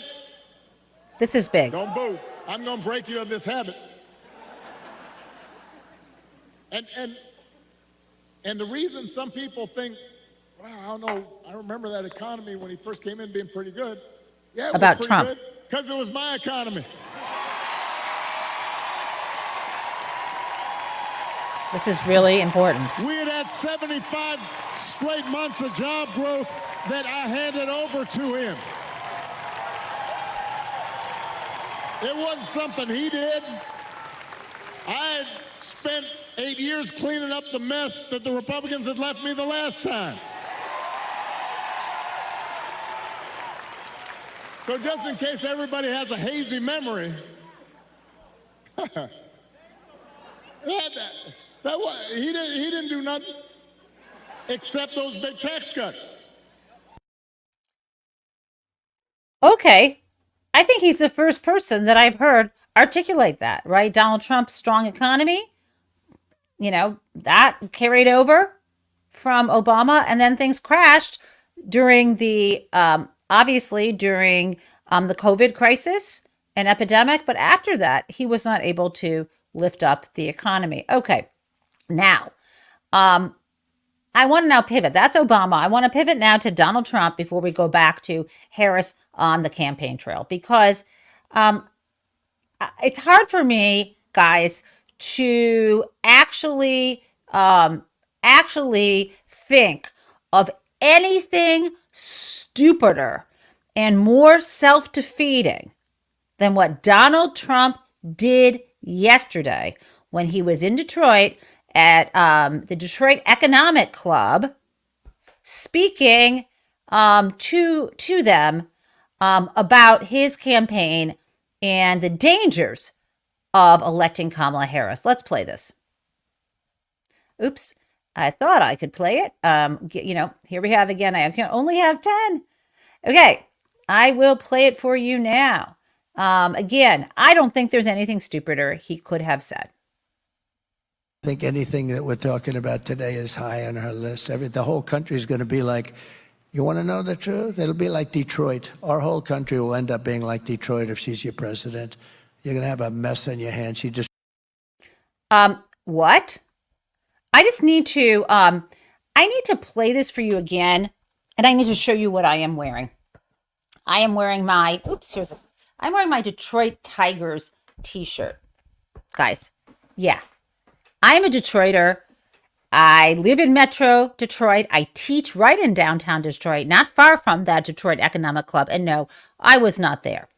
this is big. don't boo. I'm going to break you of this habit. And the reason some people think, well, I don't know, I remember that economy when he first came in being pretty good. Yeah, it About was Trump. pretty good because it was my economy. This is really important. We had 75 straight months of job growth that I handed over to him. It wasn't something he did. I spent 8 years cleaning up the mess that the Republicans had left me the last time. So just in case everybody has a hazy memory, he didn't do nothing except those big tax cuts. Okay. I think he's the first person that I've heard articulate that, right? Donald Trump's strong economy, that carried over from Obama, and then things crashed during the obviously during the COVID crisis and epidemic. But after that, he was not able to lift up the economy. Okay, now I want to now pivot. That's Obama. I want to pivot now to Donald Trump before we go back to Harris on the campaign trail, because it's hard for me, guys, to actually think of anything stupider and more self-defeating than what Donald Trump did yesterday when he was in Detroit at the Detroit Economic Club, speaking to them about his campaign and the dangers of electing Kamala Harris. Let's play this. Oops, I thought I could play it. Here we have again. I can only have 10. Okay, I will play it for you now. Again, I don't think there's anything stupider he could have said. I think anything that we're talking about today is high on our list. The whole country is going to be like, you want to know the truth? It'll be like Detroit. Our whole country will end up being like Detroit if she's your president. You're going to have a mess on your hands. What? I just need to, I need to play this for you again, and I need to show you what I am wearing. I am wearing my, I'm wearing my Detroit Tigers t-shirt. Guys, yeah. I am a Detroiter. I live in Metro Detroit. I teach right in downtown Detroit, not far from that Detroit Economic Club. And no, I was not there.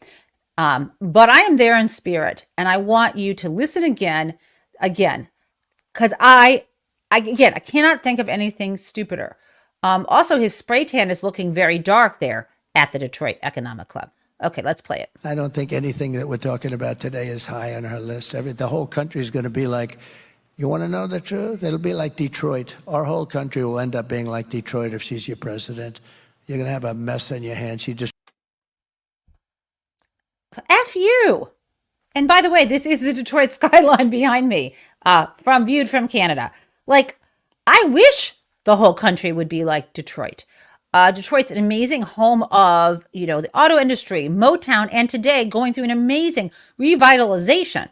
But I am there in spirit. And I want you to listen again, because I cannot think of anything stupider. Also, his spray tan is looking very dark there at the Detroit Economic Club. Okay, let's play it. I don't think anything that we're talking about today is high on our list. The whole country is going to be like, you want to know the truth? It'll be like Detroit. Our whole country will end up being like Detroit if she's your president. You're going to have a mess on your hands. F you. And by the way, this is the Detroit skyline behind me, viewed from Canada. Like, I wish the whole country would be like Detroit. Detroit's an amazing home of, the auto industry, Motown, and today going through an amazing revitalization.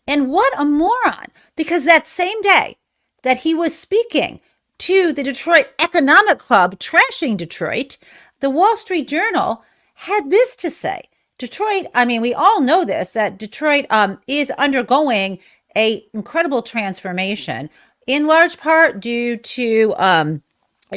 And what a moron, because that same day that he was speaking to the Detroit Economic Club, trashing Detroit, the Wall Street Journal had this to say. Detroit, we all know this, that Detroit is undergoing an incredible transformation, in large part due to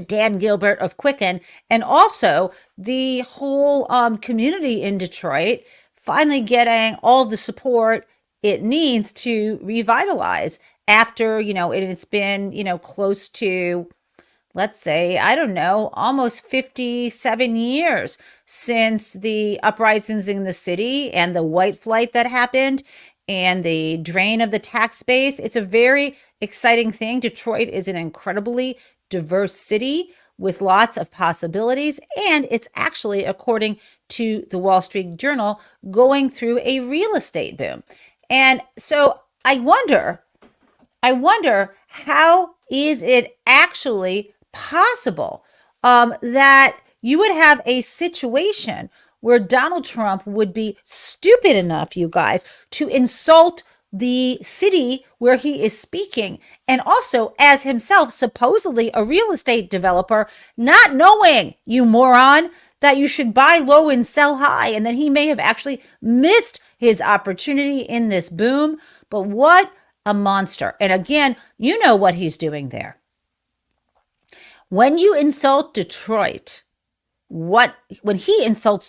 Dan Gilbert of Quicken, and also the whole community in Detroit finally getting all the support it needs to revitalize after, it's been, close to, let's say, almost 57 years since the uprisings in the city and the white flight that happened and the drain of the tax base. It's a very exciting thing. Detroit is an incredibly diverse city with lots of possibilities, and it's actually, according to the Wall Street Journal, going through a real estate boom. And so I wonder how is it actually possible that you would have a situation where Donald Trump would be stupid enough, you guys, to insult the city where he is speaking, and also as himself supposedly a real estate developer, not knowing, you moron, that you should buy low and sell high, and that he may have actually missed his opportunity in this boom. But what a monster. And again, you know what he's doing there. When you insult Detroit, when he insults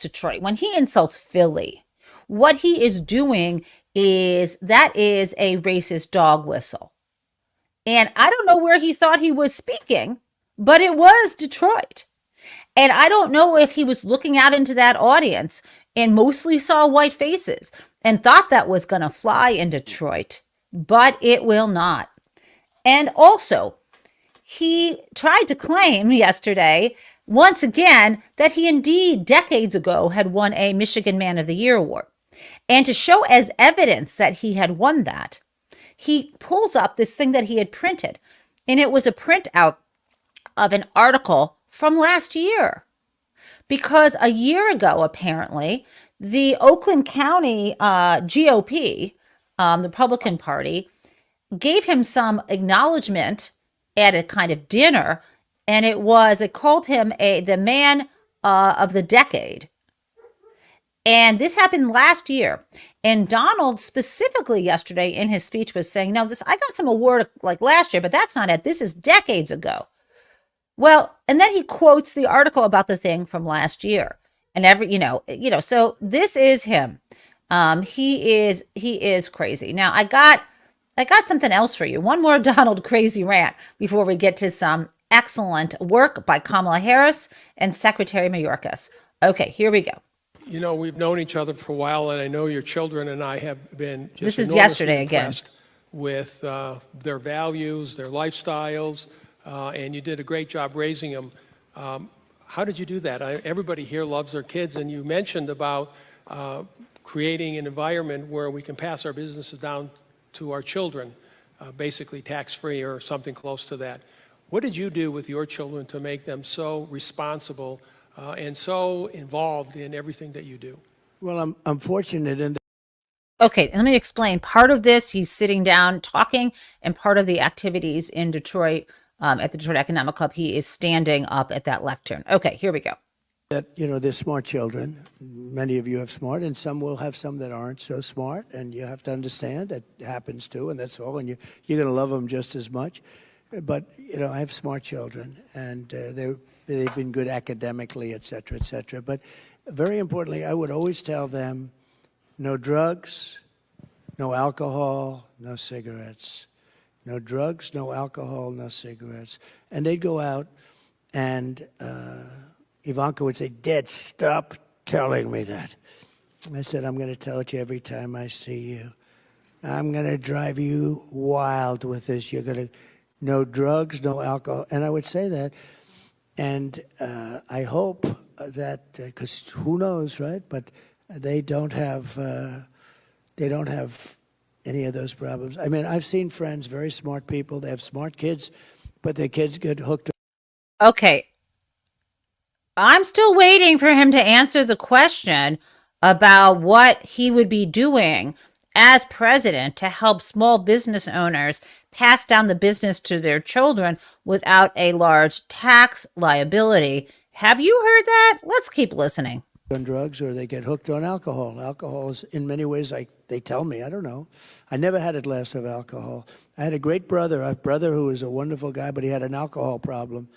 Philly, what he is doing is that is a racist dog whistle. And I don't know where he thought he was speaking, but it was Detroit. And I don't know if he was looking out into that audience and mostly saw white faces and thought that was going to fly in Detroit, but it will not. And also, he tried to claim yesterday, once again, that he indeed decades ago had won a Michigan Man of the Year award. And to show as evidence that he had won that, he pulls up this thing that he had printed. And it was a printout of an article from last year. Because a year ago, apparently, the Oakland County GOP, the Republican Party, gave him some acknowledgement at a kind of dinner, and it called him the man of the decade. And this happened last year. And Donald specifically yesterday in his speech was saying, no, I got some award like last year, but that's not it. This is decades ago. Well, and then he quotes the article about the thing from last year. And so this is him. He is crazy. Now I got something else for you. One more Donald crazy rant before we get to some excellent work by Kamala Harris and Secretary Mayorkas. Okay, here we go. You know, we've known each other for a while, and I know your children and I have been just This is enormously yesterday again. impressed with their values, their lifestyles, and you did a great job raising them. How did you do that? Everybody here loves their kids, and you mentioned about creating an environment where we can pass our businesses down to our children, basically tax-free or something close to that. What did you do with your children to make them so responsible and so involved in everything that you do? Well, I'm fortunate in that. Okay, let me explain. Part of this, he's sitting down talking, and part of the activities in Detroit, at the Detroit Economic Club, he is standing up at that lectern. Okay, here we go. That, they're smart children. Many of you have smart, and some will have some that aren't so smart, and you have to understand that happens too, and that's all, and you're going to love them just as much. But, I have smart children, and they've been good academically, et cetera, et cetera. But very importantly, I would always tell them, no drugs, no alcohol, no cigarettes. No drugs, no alcohol, no cigarettes. And they'd go out, and Ivanka would say, Dad, stop telling me that. I said, I'm going to tell it you every time I see you. I'm going to drive you wild with this. You're going to, no drugs, no alcohol. And I would say that. And I hope that, because who knows, right? But they don't have any of those problems. I mean, I've seen friends, very smart people, they have smart kids, but their kids get hooked. Okay. I'm still waiting for him to answer the question about what he would be doing as president to help small business owners pass down the business to their children without a large tax liability. Have you heard that? Let's keep listening. On drugs, or they get hooked on alcohol. Alcohol is, in many ways, like they tell me, I don't know. I never had a glass of alcohol. I had a brother who was a wonderful guy, but he had an alcohol problem.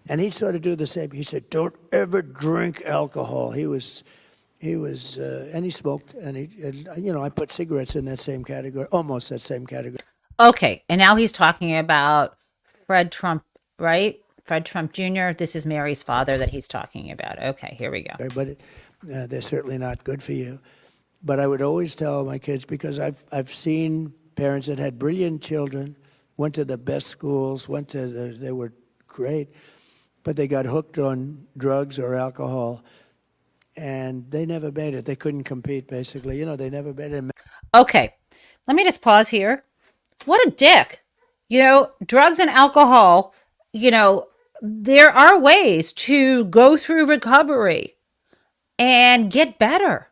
And he sort of do the same. He said, don't ever drink alcohol. He was, and he smoked, and I put cigarettes in that same category, almost that same category. Okay, and now he's talking about Fred Trump, right? Fred Trump Jr. This is Mary's father that he's talking about. Okay, here we go. But they're certainly not good for you. But I would always tell my kids, because I've seen parents that had brilliant children, went to the best schools, they were great, but they got hooked on drugs or alcohol, and they never made it. They couldn't compete, basically. They never made it. Okay, let me just pause here. What a dick. Drugs and alcohol, there are ways to go through recovery and get better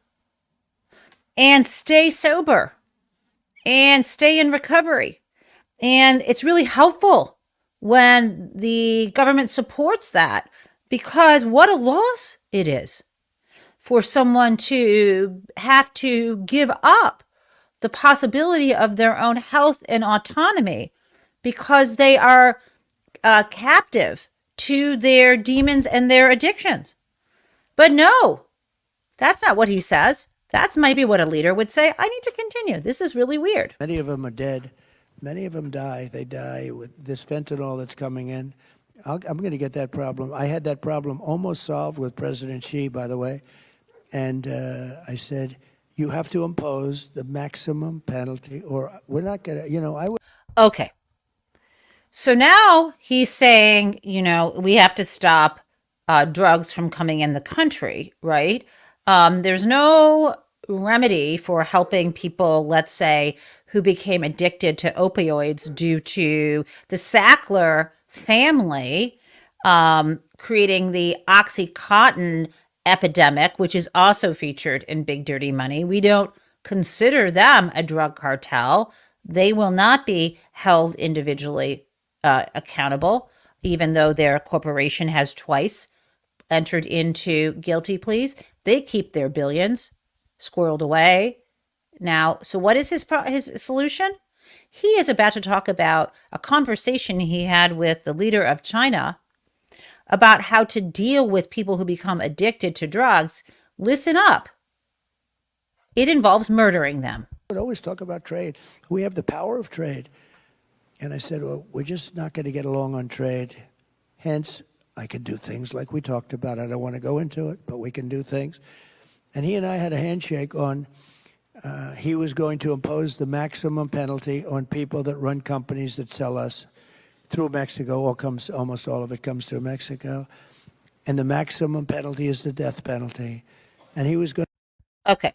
and stay sober and stay in recovery. And it's really helpful when the government supports that, because what a loss it is for someone to have to give up the possibility of their own health and autonomy because they are captive to their demons and their addictions. But no, that's not what he says. That's maybe what a leader would say. I need to continue. This is really weird. Many of them are dead. Many of them die. They die with this fentanyl that's coming in. I'm going to get that problem. I had that problem almost solved with President Xi, by the way. And I said, you have to impose the maximum penalty, or we're not going to, I would. Okay. So now he's saying, we have to stop drugs from coming in the country, right? There's no remedy for helping people, let's say, who became addicted to opioids due to the Sackler family creating the Oxycontin epidemic, which is also featured in Big Dirty Money. We don't consider them a drug cartel. They will not be held individually accountable, even though their corporation has twice entered into guilty pleas. They keep their billions squirreled away. Now, so what is his solution? He is about to talk about a conversation he had with the leader of China about how to deal with people who become addicted to drugs. Listen up. It involves murdering them. I would always talk about trade. We have the power of trade. And I said, well, we're just not going to get along on trade. Hence, I could do things like we talked about. I don't want to go into it, but we can do things. And he and I had a handshake on he was going to impose the maximum penalty on people that run companies that sell us through Mexico. Almost all of it comes through Mexico. And the maximum penalty is the death penalty. And he was going to. Okay.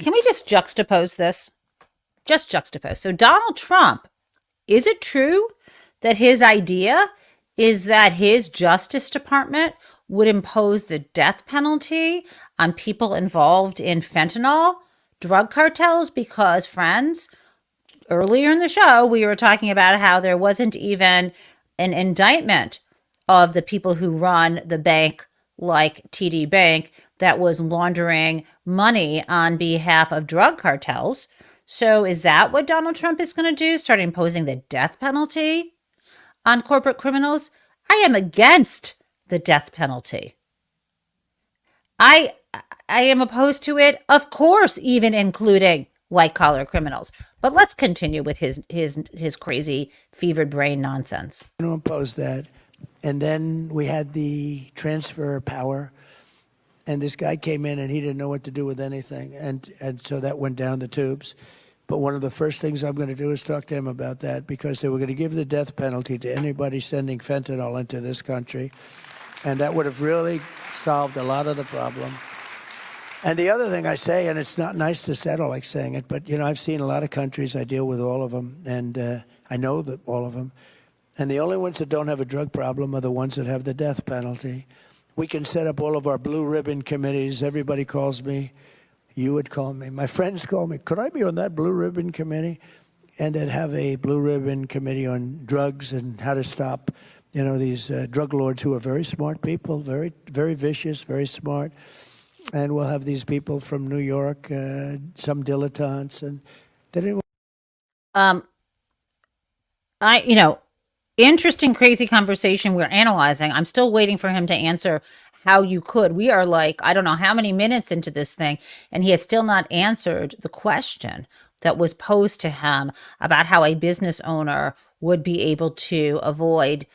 Can we just juxtapose this? Just juxtapose. So Donald Trump, is it true that his idea is that his Justice Department would impose the death penalty on people involved in fentanyl drug cartels? Because, friends, earlier in the show, we were talking about how there wasn't even an indictment of the people who run the bank like TD Bank that was laundering money on behalf of drug cartels. So is that what Donald Trump is going to do? Start imposing the death penalty on corporate criminals? I am against the death penalty. I am opposed to it, of course, even including white collar criminals. But let's continue with his crazy fevered brain nonsense. To impose that. And then we had the transfer power. And this guy came in and he didn't know what to do with anything. And so that went down the tubes. But one of the first things I'm going to do is talk to him about that, because they were going to give the death penalty to anybody sending fentanyl into this country. And that would have really solved a lot of the problem. And the other thing I say, and it's not nice to settle like saying it, but, I've seen a lot of countries. I deal with all of them. And I know that all of them. And the only ones that don't have a drug problem are the ones that have the death penalty. We can set up all of our blue ribbon committees. Everybody calls me. You would call me. My friends call me. Could I be on that blue ribbon committee? And then have a blue ribbon committee on drugs and how to stop, these drug lords who are very smart people, very, very vicious, very smart. And we'll have these people from New York, some dilettantes, and they didn't. Interesting, crazy conversation we're analyzing. I'm still waiting for him to answer how you could. We are like, I don't know how many minutes into this thing, and he has still not answered the question that was posed to him about how a business owner would be able to avoid,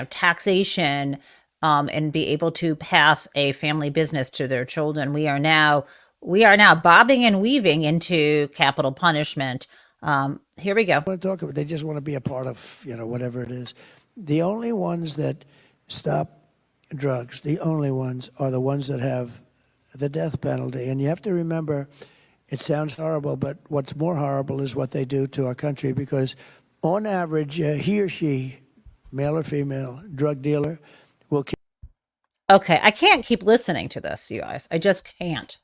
taxation, and be able to pass a family business to their children. We are now bobbing and weaving into capital punishment. Here we go. I want to talk about. They just want to be a part of, whatever it is. The only ones that stop drugs, the only ones are the ones that have the death penalty. And you have to remember, it sounds horrible, but what's more horrible is what they do to our country, because on average, he or she, male or female, drug dealer, will kill. Okay, I can't keep listening to this, you guys. I just can't.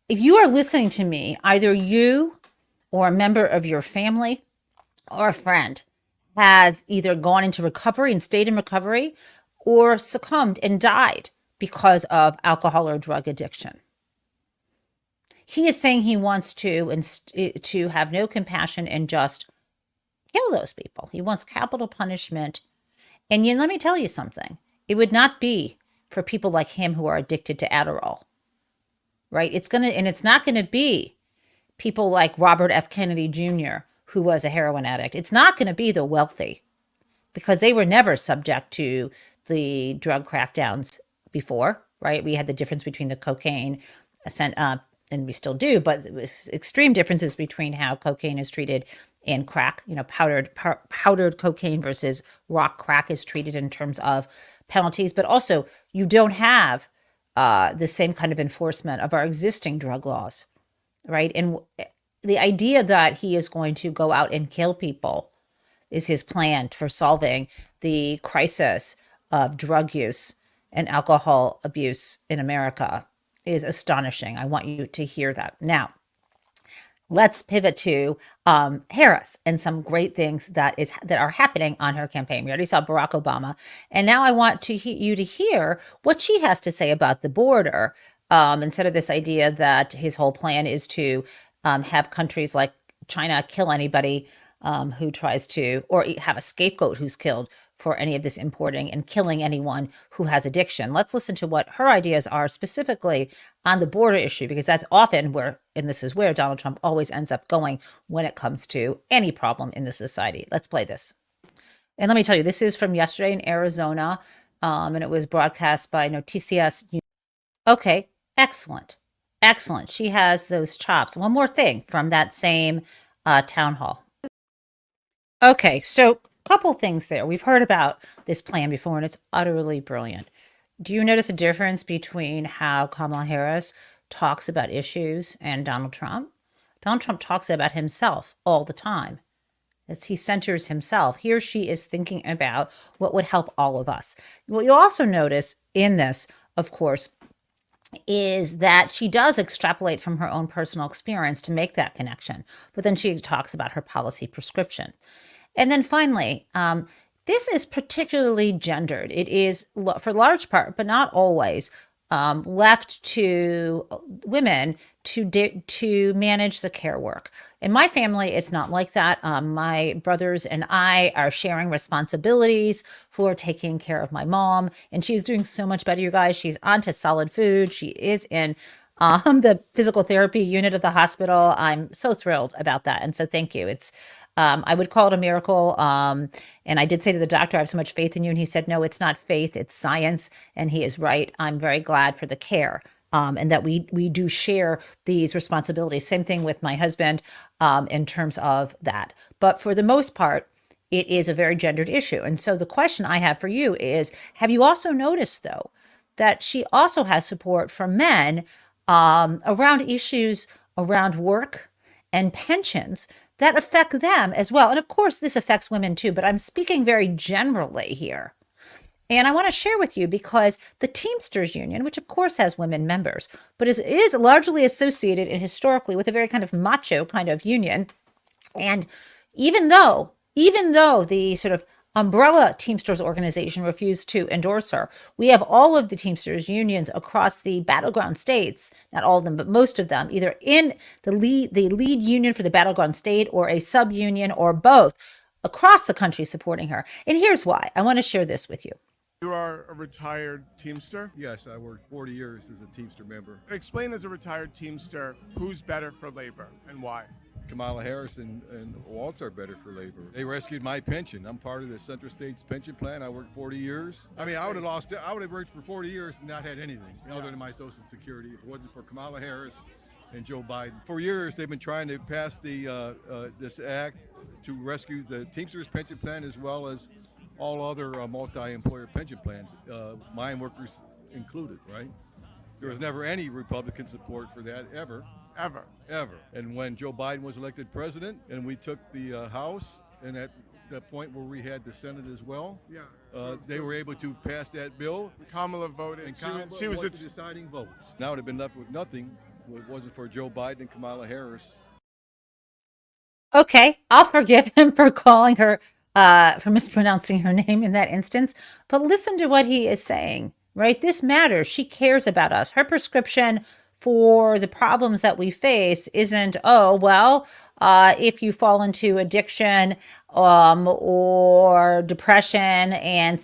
If you are listening to me, either you or a member of your family or a friend has either gone into recovery and stayed in recovery, or succumbed and died because of alcohol or drug addiction. He is saying he wants to have no compassion and just kill those people. He wants capital punishment. And let me tell you something. It would not be for people like him who are addicted to Adderall, right? It's not going to be people like Robert F. Kennedy Jr., who was a heroin addict. It's not going to be the wealthy, because they were never subject to the drug crackdowns before, right? We had the difference between the cocaine, and we still do, but it was extreme differences between how cocaine is treated and crack. Powdered cocaine versus rock crack is treated in terms of penalties, but also you don't have the same kind of enforcement of our existing drug laws, right? And the idea that he is going to go out and kill people is his plan for solving the crisis of drug use and alcohol abuse in America is astonishing. I want you to hear that. Now, let's pivot to Harris and some great things that are happening on her campaign. We already saw Barack Obama, and now I want you to hear what she has to say about the border, instead of this idea that his whole plan is to have countries like China kill anybody who tries to, or have a scapegoat who's killed for any of this importing and killing anyone who has addiction. Let's listen to what her ideas are specifically on the border issue, because that's often where, and this is where Donald Trump always ends up going when it comes to any problem in the society. Let's play this. And let me tell you, this is from yesterday in Arizona, and it was broadcast by Noticias. Okay, excellent. Excellent. She has those chops. One more thing from that same town hall. Okay, so couple things there. We've heard about this plan before, and it's utterly brilliant. Do you notice a difference between how Kamala Harris talks about issues and Donald Trump? Donald Trump talks about himself all the time. As he centers himself, here she is thinking about what would help all of us. What you'll also notice in this, of course, is that she does extrapolate from her own personal experience to make that connection, but then she talks about her policy prescription. And then finally, this is particularly gendered. It is, for large part, but not always, left to women to manage the care work. In my family, it's not like that. My brothers and I are sharing responsibilities for taking care of my mom, and she's doing so much better, you guys. She's onto solid food. She is in the physical therapy unit of the hospital. I'm so thrilled about that, and so thank you. I would call it a miracle. And I did say to the doctor, I have so much faith in you. And he said, no, it's not faith, it's science. And he is right. I'm very glad for the care. And that we do share these responsibilities. Same thing with my husband in terms of that. But for the most part, it is a very gendered issue. And so the question I have for you is, have you also noticed, though, that she also has support from men around issues around work and pensions that affect them as well? And of course, this affects women too, but I'm speaking very generally here. And I want to share with you because the Teamsters Union, which of course has women members, but is largely associated historically with a very kind of macho kind of union. And even though the sort of umbrella Teamsters organization refused to endorse her, we have all of the Teamsters unions across the battleground states, not all of them, but most of them, either in the lead union for the battleground state or a sub-union or both across the country supporting her. And here's why. I want to share this with you. You are a retired Teamster? Yes, I worked 40 years as a Teamster member. Explain, as a retired Teamster, who's better for labor and why? Kamala Harris and Waltz are better for labor. They rescued my pension. I'm part of the Central States pension plan. I worked 40 years. I mean, I would have worked for 40 years and not had anything other than my Social Security if it wasn't for Kamala Harris and Joe Biden. For years, they've been trying to pass this act to rescue the Teamsters pension plan as well as all other multi-employer pension plans, mine workers included, right? There was never any Republican support for that, ever. Ever. And when Joe Biden was elected president and we took the House, and at the point where we had the Senate as well, they were able to pass that bill. Kamala voted. And she was the deciding votes. Now it would have been left with nothing if it wasn't for Joe Biden and Kamala Harris. Okay, I'll forgive him for calling her, for mispronouncing her name in that instance. But listen to what he is saying, right? This matters. She cares about us. Her prescription for the problems that we face isn't, if you fall into addiction, or depression and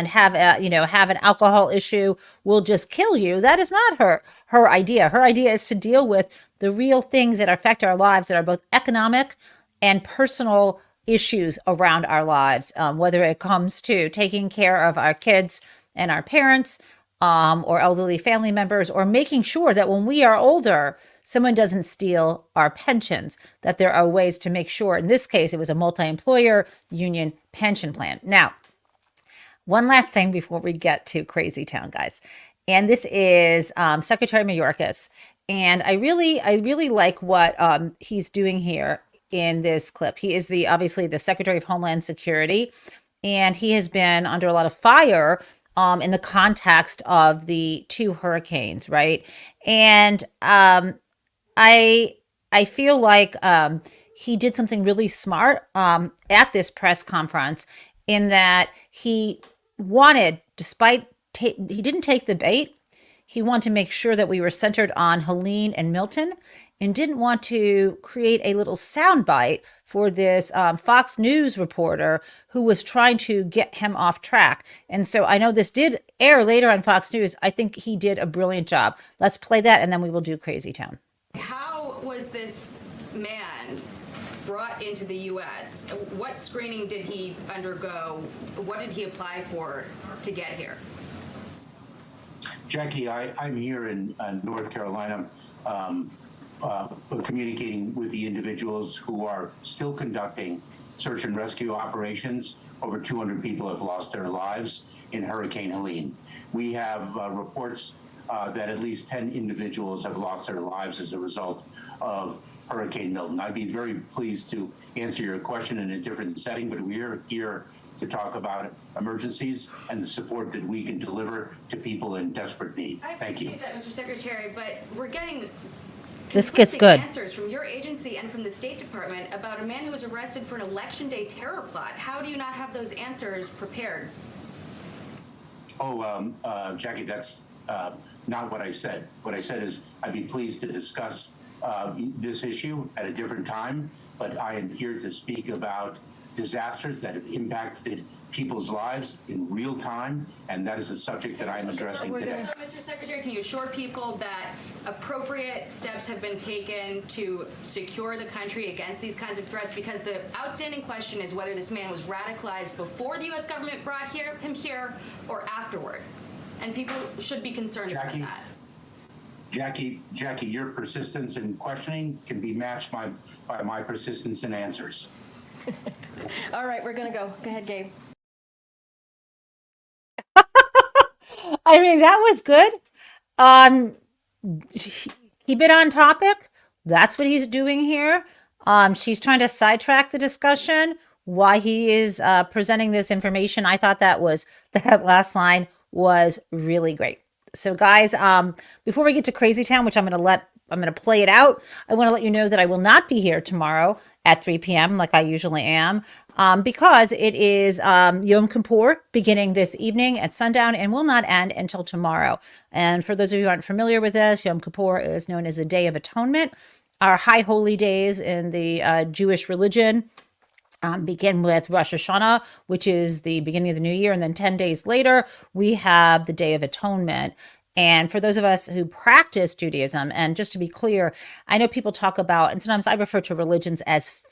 have have an alcohol issue will just kill you. That is not her idea. Her idea is to deal with the real things that affect our lives that are both economic and personal issues around our lives, whether it comes to taking care of our kids and our parents, or elderly family members, or making sure that when we are older, someone doesn't steal our pensions, that there are ways to make sure. In this case, it was a multi-employer union pension plan. Now, one last thing before we get to Crazy Town, guys. And this is Secretary Mayorkas. And I really like what he's doing here in this clip. He is obviously the Secretary of Homeland Security, and he has been under a lot of fire in the context of the two hurricanes, right? And I I feel like he did something really smart at this press conference, in that he wanted, he didn't take the bait. He wanted to make sure that we were centered on Helene and Milton, and didn't want to create a little soundbite for this Fox News reporter who was trying to get him off track. And so I know this did air later on Fox News. I think he did a brilliant job. Let's play that, and then we will do Crazy Town. How was this man brought into the U.S.? What screening did he undergo? What did he apply for to get here? Jackie, I'm here in North Carolina, communicating with the individuals who are still conducting search and rescue operations. Over 200 people have lost their lives in Hurricane Helene. We have reports that at least 10 individuals have lost their lives as a result of Hurricane Milton. I'd be very pleased to answer your question in a different setting, but we're here to talk about emergencies and the support that we can deliver to people in desperate need. Thank you. I appreciate that, Mr. Secretary, but we're getting This gets good. answers from your agency and from the State Department about a man who was arrested for an election day terror plot. How do you not have those answers prepared? Oh, Jackie, that's not what I said. What I said is I'd be pleased to discuss this issue at a different time, but I am here to speak about disasters that have impacted people's lives in real time, and that is a subject that I'm addressing today. Mr. Secretary, can you assure people that appropriate steps have been taken to secure the country against these kinds of threats? Because the outstanding question is whether this man was radicalized before the U.S. government brought him here or afterward. And people should be concerned about that. Jackie, your persistence in questioning can be matched by my persistence in answers. All right, we're going to go. Go ahead, Gabe. I mean, that was good. Um, Keep it on topic. That's what he's doing here. She's trying to sidetrack the discussion why he is presenting this information. I thought that last line was really great. So guys, before we get to Crazy Town, which I'm going to play it out, I want to let you know that I will not be here tomorrow at 3 p.m. like I usually am, because it is Yom Kippur beginning this evening at sundown and will not end until tomorrow. And for those of you who aren't familiar with this, Yom Kippur is known as the Day of Atonement. Our high holy days in the Jewish religion begin with Rosh Hashanah, which is the beginning of the new year. And then 10 days later, we have the Day of Atonement. And for those of us who practice Judaism, and just to be clear, I know people talk about, and sometimes I refer to religions as,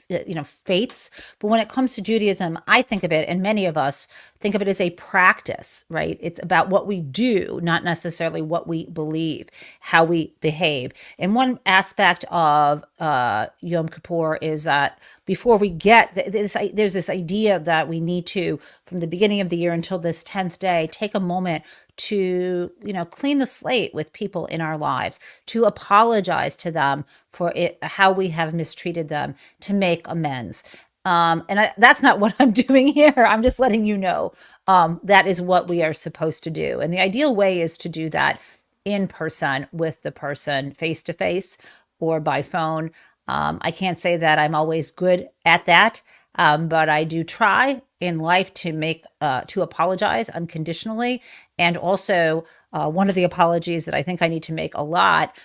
faiths, but when it comes to Judaism, I think of it, and many of us think of it as a practice, right? It's about what we do, not necessarily what we believe, how we behave. And one aspect of Yom Kippur is that before we get there's this idea that we need to, from the beginning of the year until this 10th day, take a moment to, clean the slate with people in our lives, to apologize to them for how we have mistreated them, to make amends. That's not what I'm doing here. I'm just letting you know that is what we are supposed to do. And the ideal way is to do that in person with the person, face to face or by phone. I can't say that I'm always good at that, but I do try in life to apologize unconditionally. And also, one of the apologies that I think I need to make a lot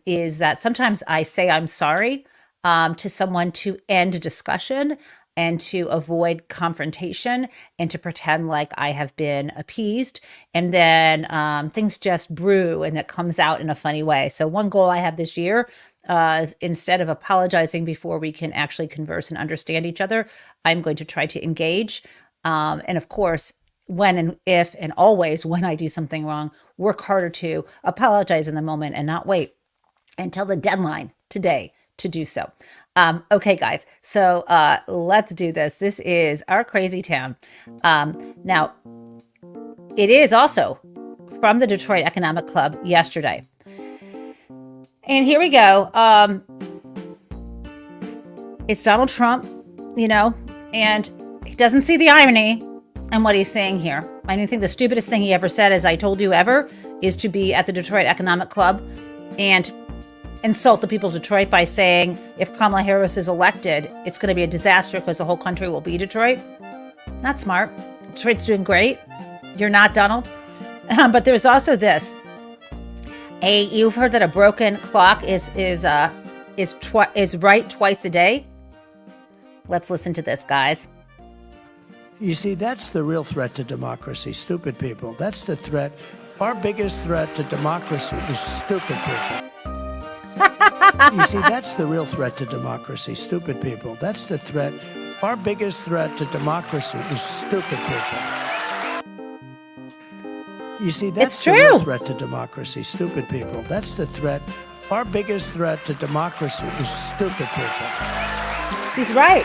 is that sometimes I say I'm sorry to someone to end a discussion. and to avoid confrontation and to pretend like I have been appeased. And then things just brew and it comes out in a funny way. So one goal I have this year is instead of apologizing before we can actually converse and understand each other, I'm going to try to engage. And of course, when and if and always when I do something wrong, work harder to apologize in the moment and not wait until the deadline today to do so. Okay, guys, so let's do this. This is our crazy town. Now, it is also from the Detroit Economic Club yesterday. And here we go. It's Donald Trump, and he doesn't see the irony in what he's saying here. I think the stupidest thing he ever said, as I told you ever, is to be at the Detroit Economic Club and insult the people of Detroit by saying if Kamala Harris is elected, it's going to be a disaster because the whole country will be Detroit. Not smart. Detroit's doing great. You're not, Donald. But there's also this. You've heard that a broken clock is right twice a day. Let's listen to this, guys. You see, that's the real threat to democracy, stupid people. That's the threat. Our biggest threat to democracy is stupid people. You see, that's the real threat to democracy, stupid people. That's the threat. Our biggest threat to democracy is stupid people. You see, that's the real threat to democracy, stupid people. That's the threat. Our biggest threat to democracy is stupid people. He's right.